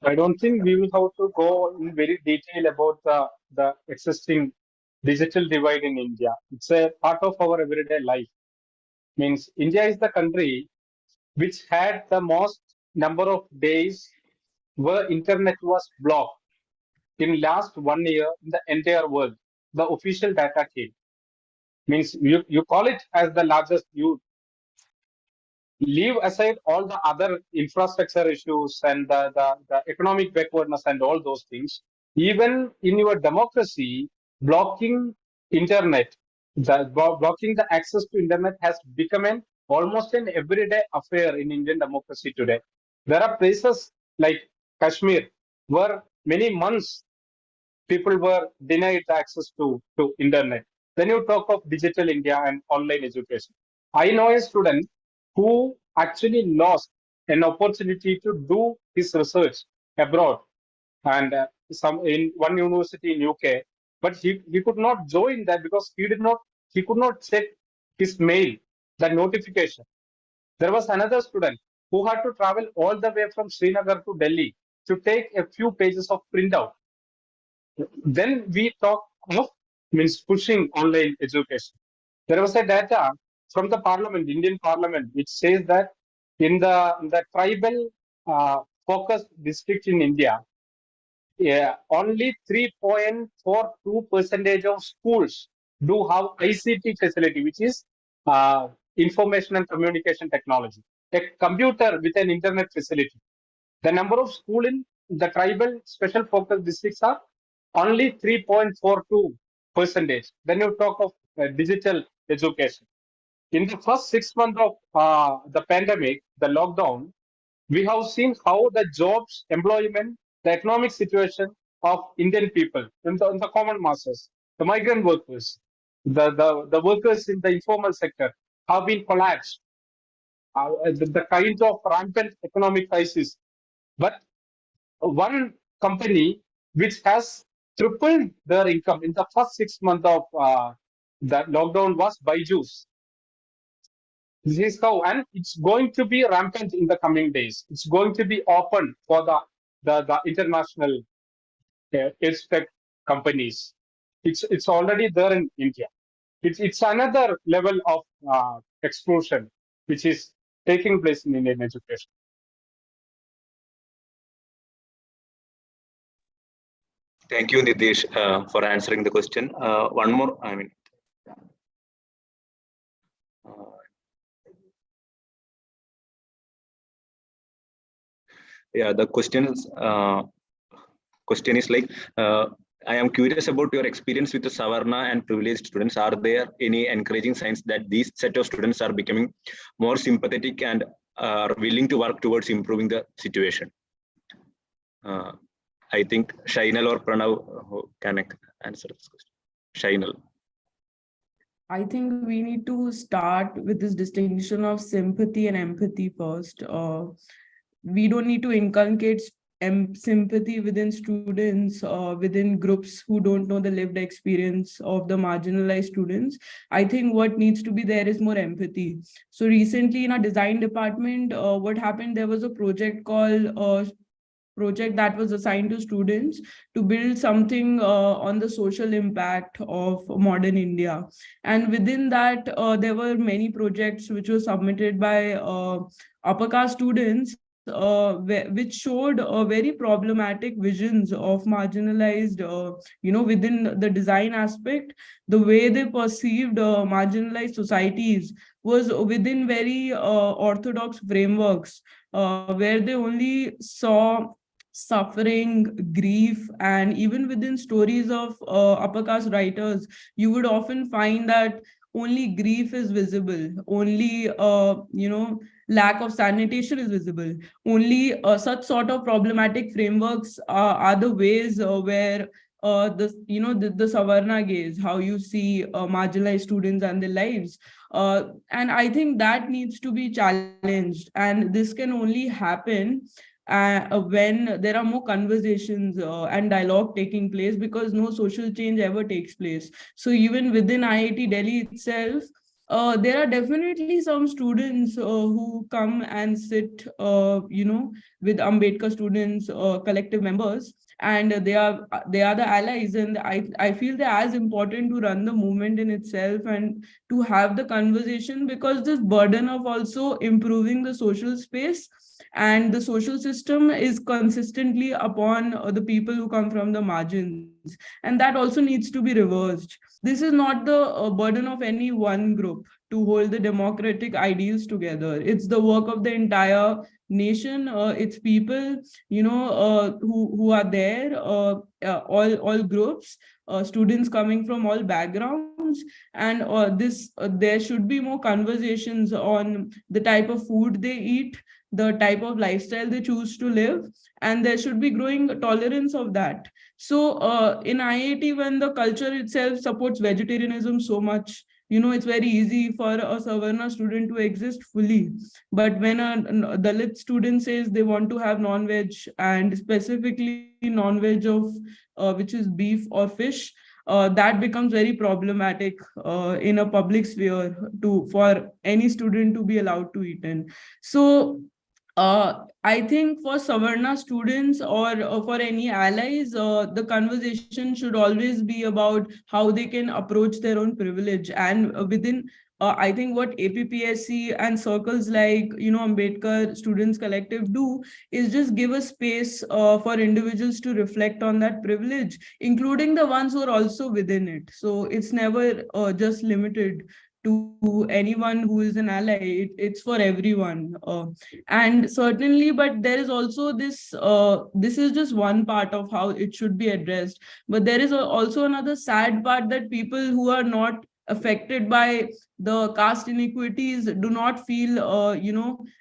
[SPEAKER 3] I don't think we will have to go in very detail about the existing digital divide in India. It's a part of our everyday life. Means India is the country which had the most number of days where internet was blocked in last 1 year in the entire world. The official data came. Means you call it as the largest. You leave aside all the other infrastructure issues and the economic backwardness and all those things. Even in your democracy, blocking internet, blocking the access to internet has become almost an everyday affair in Indian democracy today. There are places like Kashmir where many months people were denied the access to internet. Then you talk of digital India and online education. I know a student who actually lost an opportunity to do his research abroad and some in one university in UK, but he could not join that because he could not check his mail, the notification. There was another student who had to travel all the way from Srinagar to Delhi to take a few pages of printout. Then we talk of means pushing online education. There was a data from the parliament, Indian parliament, which says that in the tribal focused districts in India, only 3.42% of schools do have ICT facility, which is information and communication technology, a computer with an internet facility. The number of schools in the tribal special focus districts are only 3.42%. Then you talk of digital education. In the first 6 months of the pandemic, the lockdown, we have seen how the jobs, employment, the economic situation of Indian people in the common masses, the migrant workers, the workers in the informal sector have been collapsed. The kind of rampant economic crisis. But one company which has tripled their income in the first 6 months of the lockdown was Byju's. This is how, and it's going to be rampant in the coming days. It's going to be open for the international tech companies. It's already there in India. It's another level of exclusion which is taking place in Indian education.
[SPEAKER 1] Thank you, Nitheesh, for answering the question. One more, I mean, yeah, the questions question is like, I am curious about your experience with the Savarna and privileged students. Are there any encouraging signs that these set of students are becoming more sympathetic and are willing to work towards improving the situation? I think Shainal or Pranav can answer this question. Shainal.
[SPEAKER 5] I think we need to start with this distinction of sympathy and empathy first. We don't need to inculcate sympathy within students, within groups who don't know the lived experience of the marginalized students. I think what needs to be there is more empathy. So recently in our design department, what happened, there was a project called project that was assigned to students to build something on the social impact of modern India. And within that, there were many projects which were submitted by upper caste students, which showed very problematic visions of marginalized, within the design aspect. The way they perceived marginalized societies was within very orthodox frameworks, where they only saw suffering, grief, and even within stories of upper caste writers, you would often find that only grief is visible, only lack of sanitation is visible, only such sort of problematic frameworks are the ways where the Savarna gaze, how you see marginalized students and their lives. And I think that needs to be challenged, and this can only happen when there are more conversations and dialogue taking place, because no social change ever takes place. So even within IIT Delhi itself, there are definitely some students who come and sit, with Ambedkar students, collective members, and they are the allies, and I feel they're as important to run the movement in itself and to have the conversation, because this burden of also improving the social space and the social system is consistently upon the people who come from the margins, and that also needs to be reversed. This is not the burden of any one group to hold the democratic ideals together. It's the work of the entire nation. It's people, who are there, all groups, students coming from all backgrounds, and there should be more conversations on the type of food they eat, the type of lifestyle they choose to live, and there should be growing tolerance of that. So in IIT, when the culture itself supports vegetarianism so much, it's very easy for a Savarna student to exist fully. But when a Dalit student says they want to have non-veg, and specifically non-veg of which is beef or fish, that becomes very problematic in a public sphere for any student to be allowed to eat in. So I think for Savarna students or for any allies, the conversation should always be about how they can approach their own privilege. And within, I think what APPSC and circles like, Ambedkar Students Collective do is just give a space for individuals to reflect on that privilege, including the ones who are also within it. So it's never just limited to anyone who is an ally. It's for everyone, and certainly, but there is also this is just one part of how it should be addressed, but there is also another sad part, that people who are not affected by the caste inequities do not feel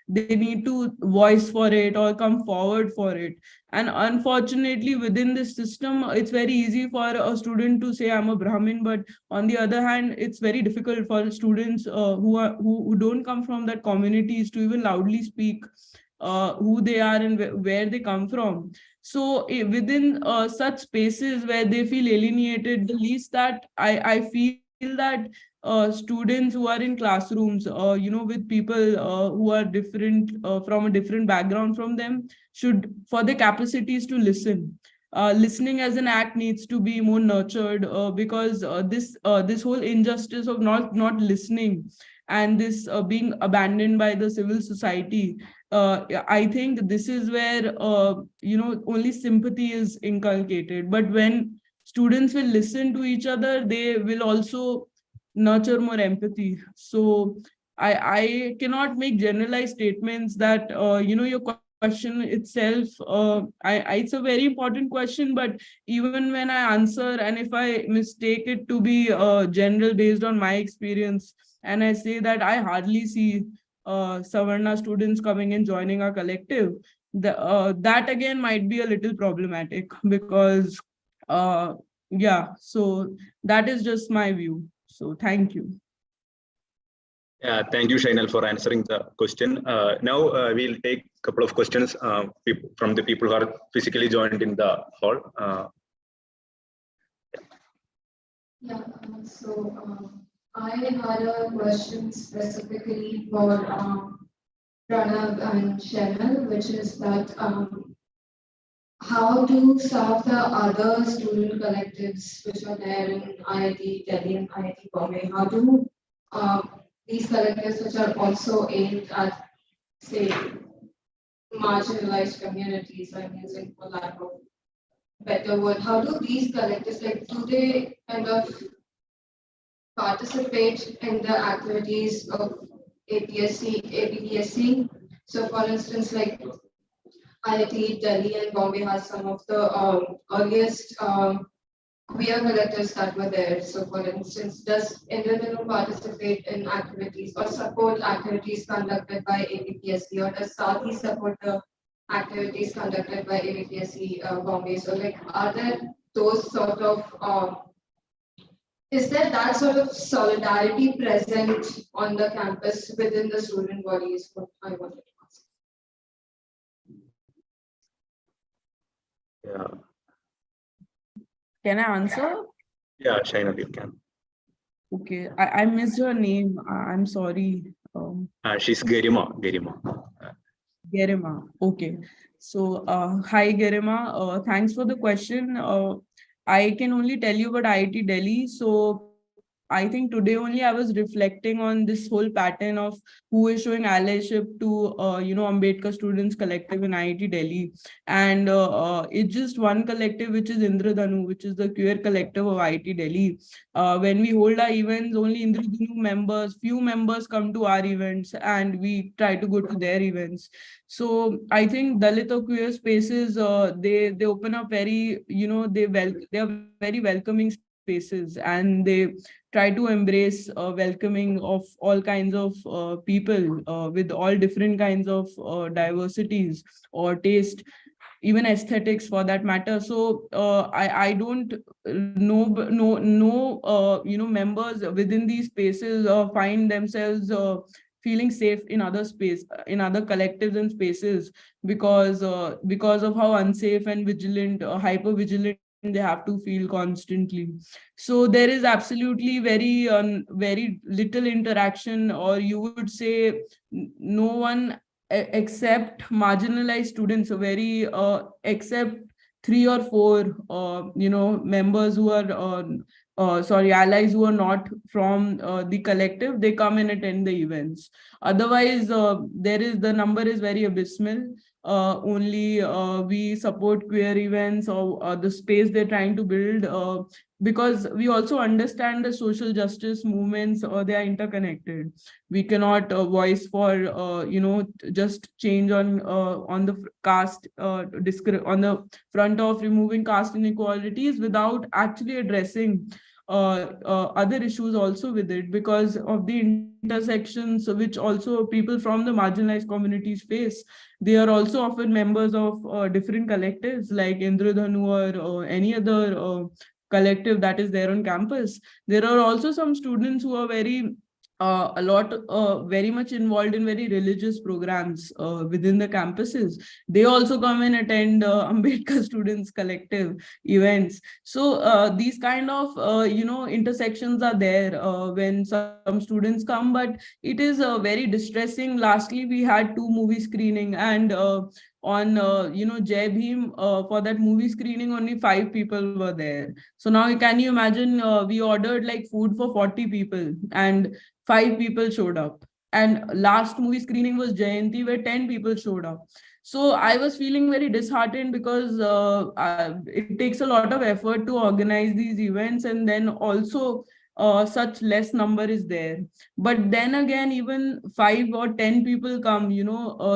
[SPEAKER 5] they need to voice for it or come forward for it. And unfortunately, within this system, it's very easy for a student to say I'm a Brahmin, but on the other hand, it's very difficult for students who don't come from that communities to even loudly speak who they are and where they come from. So within such spaces where they feel alienated, the least that I feel that students who are in classrooms, with people who are different, from a different background from them, should, for their capacities to listen. Listening as an act needs to be more nurtured, because this whole injustice of not listening, and this being abandoned by the civil society, I think this is where only sympathy is inculcated. But when students will listen to each other, they will also nurture more empathy. So I cannot make generalized statements that your question itself, it's a very important question, but even when I answer and if I mistake it to be general based on my experience, and I say that I hardly see Savarna students coming and joining our collective, that again might be a little problematic because, yeah, so that is just my view. So thank you.
[SPEAKER 1] Yeah, thank you, Shainal, for answering the question. Now we'll take a couple of questions from the people who are physically joined in the hall.
[SPEAKER 9] I had a question specifically for Pranav and Shainal, which is that how do some of the other student collectives which are there in IIT Delhi and IIT Bombay, how do these collectives which are also aimed at, say, marginalized communities, I'm using for lack of better word, how do these collectives, like, do they kind of participate in the activities of APPSC? So for instance, like IIT Delhi and Bombay has some of the earliest queer collectives that were there. So for instance, does Indradhanu participate in activities or support activities conducted by APPSC, or does Sati support the activities conducted by APPSC Bombay? So like, are there those sort of is there that sort of solidarity present on the campus within the student bodies? What I wanted to ask.
[SPEAKER 1] Yeah.
[SPEAKER 5] Can I answer?
[SPEAKER 1] Yeah, Shainal, you can.
[SPEAKER 5] Okay, I missed her name. I'm sorry.
[SPEAKER 1] She's Garima.
[SPEAKER 5] Garima. Okay. So, hi, Garima. Thanks for the question. I can only tell you about IIT Delhi. So, I think today only I was reflecting on this whole pattern of who is showing allyship to, Ambedkar Students Collective in IIT Delhi. And it's just one collective, which is Indradhanu, which is the queer collective of IIT Delhi. When we hold our events, only Indradhanu members, few members come to our events and we try to go to their events. So I think Dalit or queer spaces, they open up very, they are very welcoming spaces, and they try to embrace welcoming of all kinds of people with all different kinds of diversities or taste, even aesthetics for that matter. So I don't know members within these spaces find themselves feeling safe in other collectives and spaces because of how unsafe and vigilant, hyper vigilant they have to feel constantly. So there is absolutely very little interaction, or you would say no one except marginalized students, very except 3 or 4 members who are allies who are not from the collective. They come and attend the events. Otherwise, the number is very abysmal. Only we support queer events or the space they're trying to build, because we also understand the social justice movements, they are interconnected. We cannot voice for just change on the caste on the front of removing caste inequalities without actually addressing other issues also with it, because of the intersections which also people from the marginalized communities face. They are also often members of different collectives like Indradhanu or any other collective that is there on campus. There are also some students who are very much involved in very religious programs within the campuses. They also come and attend Ambedkar Students Collective events. So these kind of intersections are there when some students come, but it is very distressing. Lastly, we had 2 movie screening, and on Jai Bhim, for that movie screening only 5 people were there. So now can you imagine, we ordered like food for 40 people and 5 people showed up. And last movie screening was Jayanti, where 10 people showed up. So I was feeling very disheartened because it takes a lot of effort to organize these events, and then also such less number is there. But then again, even 5 or 10 people come,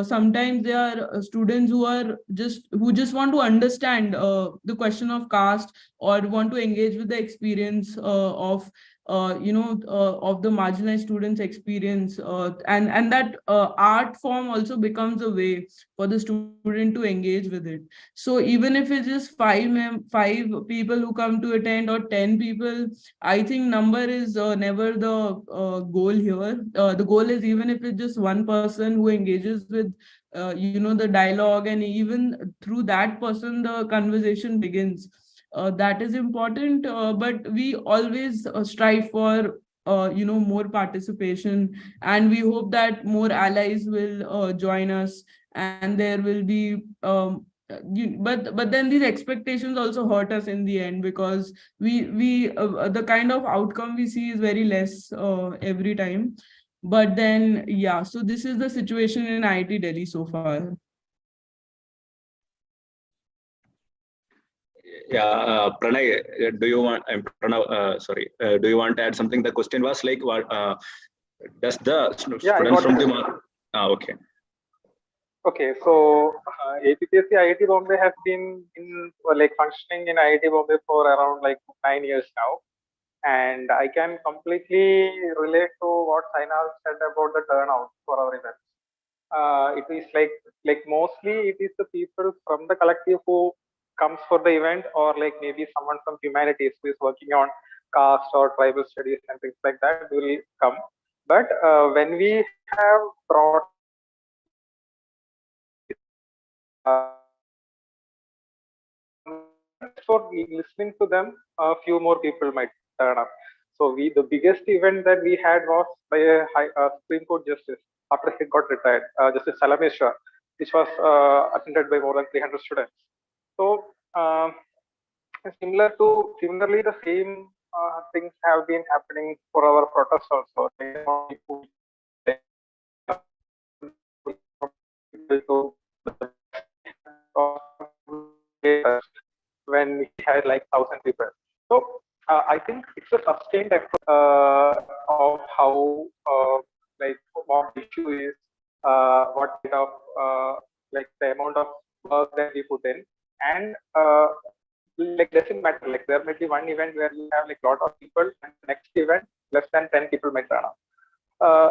[SPEAKER 5] sometimes there are students who just want to understand the question of caste, or want to engage with the experience of the marginalized students experience, and that art form also becomes a way for the student to engage with it. So even if it's just five people who come to attend, or 10 people, I think number is never the goal here. The goal is, even if it's just one person who engages with the dialogue, and even through that person the conversation begins, that is important. But we always strive for more participation, and we hope that more allies will join us, and there will be but then these expectations also hurt us in the end, because we the kind of outcome we see is very less every time. But then, yeah, so this is the situation in IIT Delhi so far.
[SPEAKER 1] Yeah, Pranay, do you want? Pranav, sorry. Do you want to add something? The question was like, what does the students from the? Okay.
[SPEAKER 8] Okay, so APPSC IIT Bombay has been functioning in IIT Bombay for around 9 years now, and I can completely relate to what Shainal said about the turnout for our events. It is like mostly it is the people from the collective who comes for the event, or maybe someone from humanities who is working on caste or tribal studies and things like that will come. But when we have brought for listening to them, a few more people might turn up. So the biggest event that we had was by a Supreme Court justice after he got retired, Justice Salameshwar, which was attended by more than 300 students. So similarly, the same things have been happening for our protests also. When we had 1,000 people. So I think it's a sustained effort of how what the issue is, what kind of the amount of work that we put in, and doesn't matter. There may be one event where you have lot of people, and next event less than 10 people might turn up.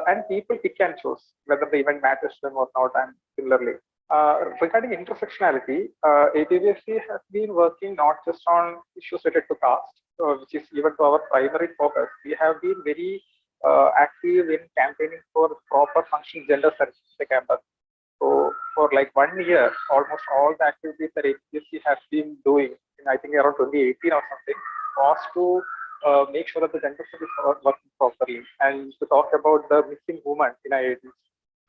[SPEAKER 8] And people pick and choose whether the event matters to them or not. And similarly, regarding intersectionality, APBSC has been working not just on issues related to caste, which is even to our primary focus. We have been very active in campaigning for proper functioning gender services in the campus. So for 1 year, almost all the activities that APBSC has been doing, in I think around 2018 or something, was to make sure that the gender studies are working properly, and to talk about the missing woman in IITs.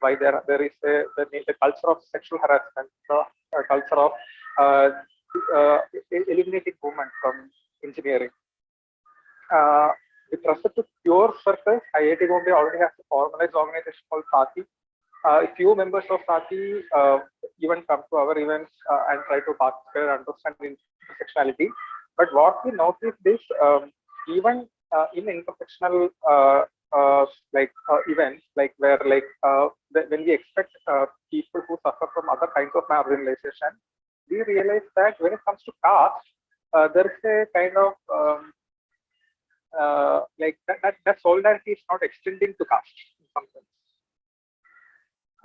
[SPEAKER 8] Why there is the culture of sexual harassment, the culture of eliminating women from engineering. With respect to pure circles, IIT Bombay already has a formalized organization called SATI. A few members of SATI even come to our events and try to participate and understand intersectionality. But what we noticed is even in intersectional events, where when we expect people who suffer from other kinds of marginalization, we realize that when it comes to caste, there is a kind of that solidarity is not extending to caste in some sense,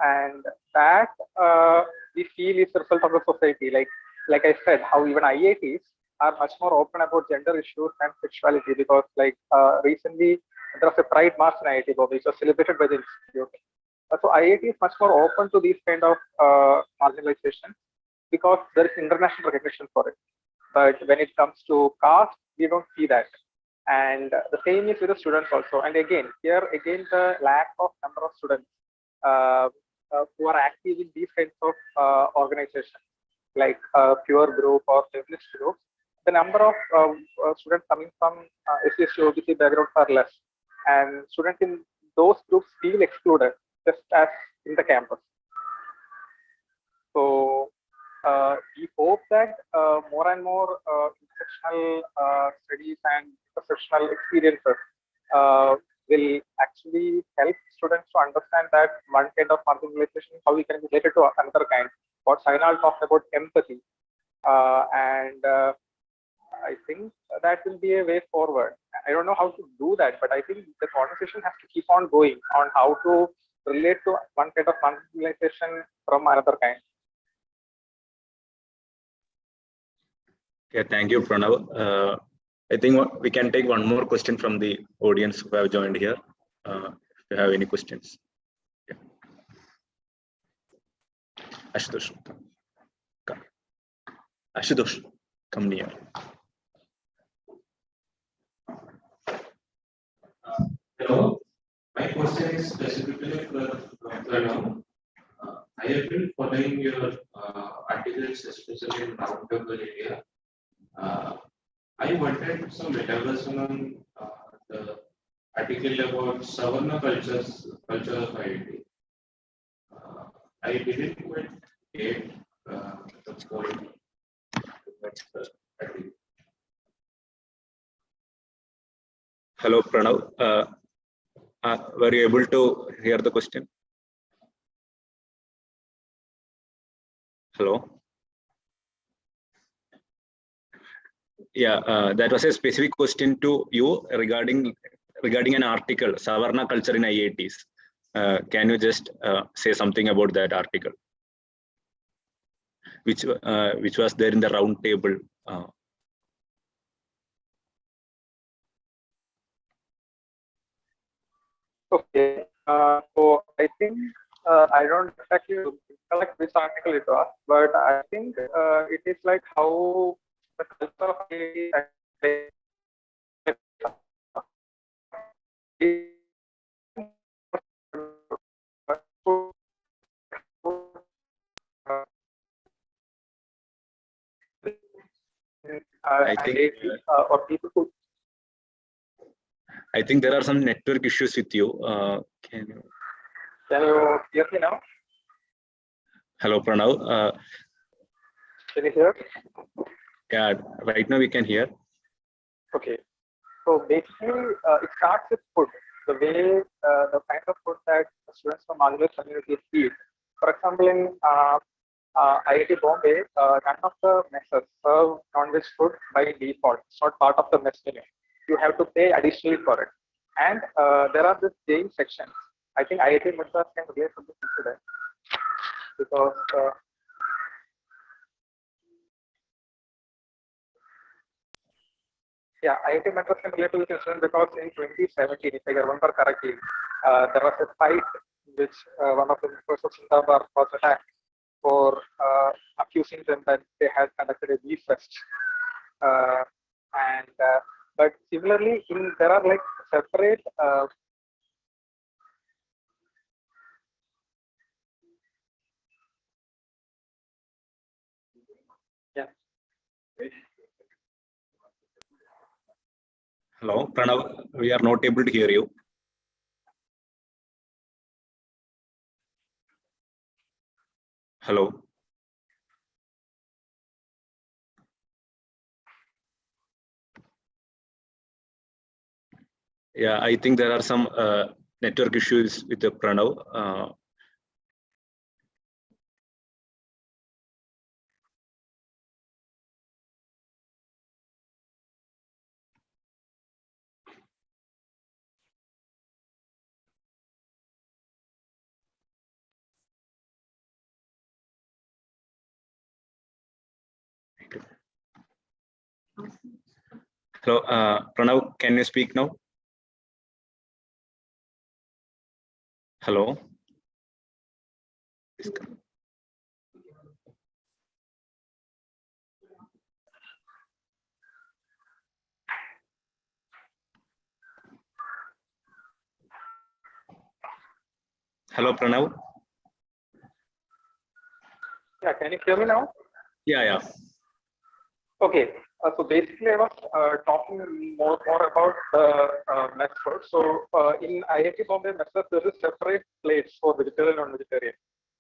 [SPEAKER 8] and that we feel is the result of the society. Like I said, how even IITs are much more open about gender issues and sexuality, because recently there was a Pride March in IIT Bombay, which was celebrated by the institute. So IIT is much more open to these kind of marginalization, because there is international recognition for it. But when it comes to caste, we don't see that. And the same is with the students also. And again, the lack of number of students who are active in these kinds of organizations, like pure group or feminist groups, the number of students coming from SC, OBC backgrounds are less, and students in those groups feel excluded, just as in the campus. So we hope that more and more intersectional studies and intersectional experiences will actually help students to understand that one kind of marginalization, how we can relate it to another kind. What Shainal talked about empathy, and I think that will be a way forward. I don't know how to do that, but I think the conversation has to keep on going on how to relate to one kind of marginalization from another kind.
[SPEAKER 1] Yeah, thank you, Pranav. I think we can take one more question from the audience who have joined here. If you have any questions. Yeah. Ashutosh, come. Ashutosh, come near.
[SPEAKER 10] Hello, my question is specifically for Pranav. I have been following your articles, especially in Roundtable India. I wanted some elaboration on the article about Savarna culture of IIT. I didn't quite get the point.
[SPEAKER 1] Hello, Pranav. Were you able to hear the question? Hello. Yeah, that was a specific question to you regarding an article, Savarna culture in IITs. Can you just say something about that article, which was there in the round table?
[SPEAKER 8] Okay, so I think I don't exactly recollect which article it was, but I think it is like how the culture of IIT
[SPEAKER 1] I think there are some network issues with you. Can you
[SPEAKER 8] hear me now?
[SPEAKER 1] Hello, Pranav.
[SPEAKER 8] Can you hear?
[SPEAKER 1] Yeah, right now we can hear.
[SPEAKER 8] Okay. So basically, it starts with food. The way, the kind of food that students from marginalized communities eat. For example, in IIT Bombay, none of the messes serve non-veg food by default. It's not part of the mess menu. You have to pay additionally for it. And there are these Jain sections. I think IIT Madras can relate to this incident because yeah, IIT Madras can relate to this incident because in 2017, if I remember correctly, there was a fight in which one of the members of Sindhabar was attacked for accusing them that they had conducted a beef fest. But similarly, there are like separate
[SPEAKER 1] Hello, Pranav. We are not able to hear you. Hello. Yeah, I think there are some network issues with the Pranav. Hello, Pranav, can you speak now? Hello. Hello, Pranav.
[SPEAKER 8] Yeah, can you hear me now?
[SPEAKER 1] Yeah.
[SPEAKER 8] Okay, so basically I was talking more about the mess food. So in IIT Bombay messes, there is separate plates for vegetarian and non-vegetarian,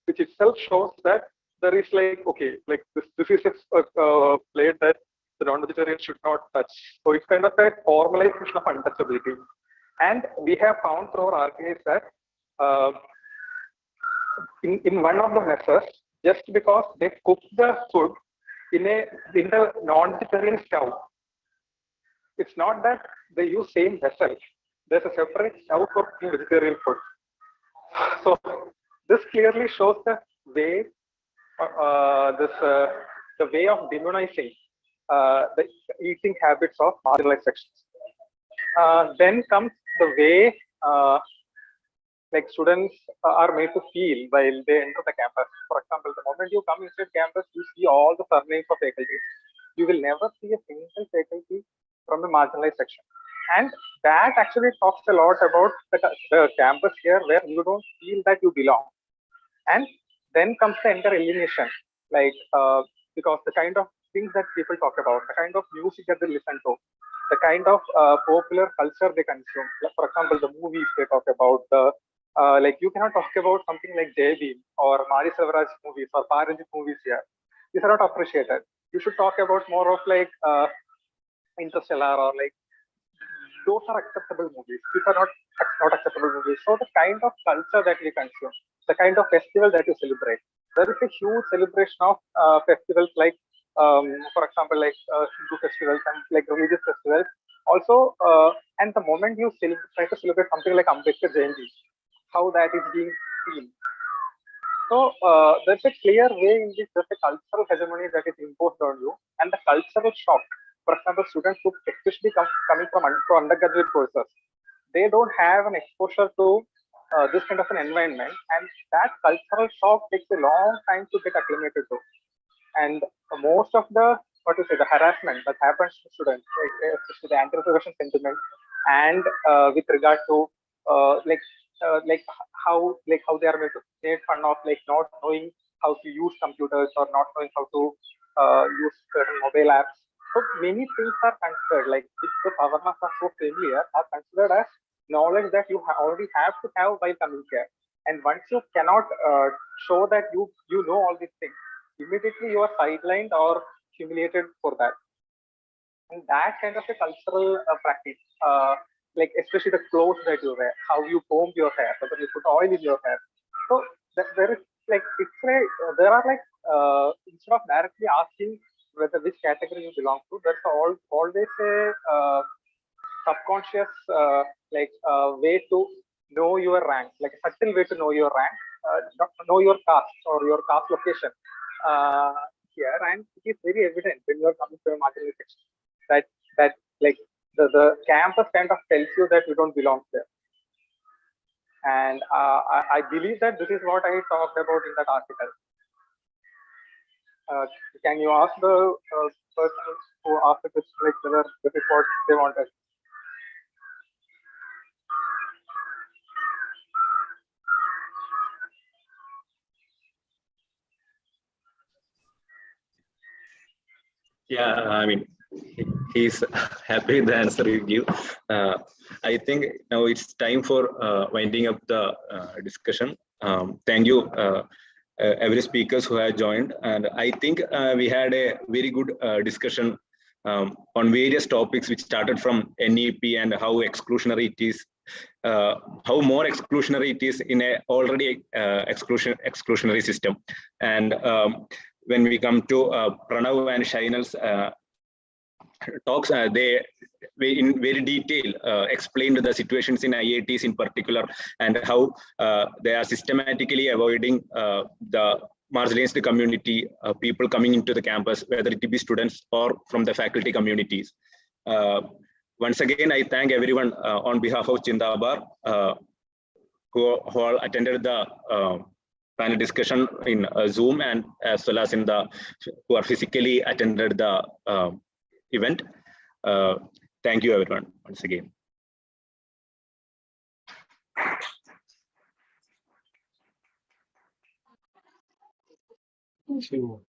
[SPEAKER 8] which itself shows that there is like, okay, like this is a plate that the non-vegetarian should not touch. So it's kind of a formalization of untouchability. And we have found through our archives that in one of the messes, just because they cook the food in the non-vegetarian stove, it's not that they use same vessel. There's a separate stove for vegetarian food. So this clearly shows the way the way of demonizing the eating habits of marginalized sections. Then comes the way like students are made to feel while they enter the campus. For example, the moment you come inside campus, you see all the surnames of faculty. You will never see a single faculty from the marginalized section. And that actually talks a lot about the campus here where you don't feel that you belong. And then comes the entire alienation, like because the kind of things that people talk about, the kind of music that they listen to, the kind of popular culture they consume. Like, for example, the movies they talk about, the like you cannot talk about something like Jeevan or Mari Selvaraj movies or Paranjit movies here. These are not appreciated. You should talk about more of like Interstellar or like those are acceptable movies. These are not acceptable movies. So the kind of culture that we consume, the kind of festival that you celebrate, there is a huge celebration of festivals like, for example, like Hindu festivals and like religious festivals. Also, and the moment you try to celebrate something like Ambedkar Jayanti, how that is being seen. So there's a clear way in which there's a cultural hegemony that is imposed on you, and the cultural shock. For example, students who especially coming from undergraduate courses, they don't have an exposure to this kind of an environment, and that cultural shock takes a long time to get acclimated to. And most of the the harassment that happens to students, especially the anti-reservation sentiment, and with regard to like how they are made fun of, like not knowing how to use computers or not knowing how to use certain mobile apps. So many things are considered, like if the awareness are so familiar, are considered as knowledge that you already have to have while coming here. And once you cannot show that you know all these things, immediately you are sidelined or humiliated for that. And that kind of a cultural practice, like especially the clothes that you wear, how you comb your hair, whether you put oil in your hair. So there is like there are like instead of directly asking whether which category you belong to, there's always a subconscious way to know your rank, like a subtle way to know your rank, know your caste or your caste location here, and it is very evident when you are coming to a marginal section that like the campus kind of tells you that you don't belong there. And I believe that this is what I talked about in that article. Can you ask the person who asked the question like whether this is what they wanted?
[SPEAKER 1] Yeah, I mean, he's happy with the answer you give. I think now it's time for winding up the discussion. Thank you, every speakers who have joined, and I think we had a very good discussion on various topics, which started from NEP and how exclusionary it is, how more exclusionary it is in a already exclusionary system. And when we come to Pranav and Shainal's talks, they in very detail explained the situations in IITs in particular, and how they are systematically avoiding the marginalized community, people coming into the campus, whether it be students or from the faculty communities. Once again, I thank everyone on behalf of Chindabar who all attended the panel discussion in Zoom, and as well as in the who are physically attended the event. Thank you everyone once again.
[SPEAKER 3] Thank you.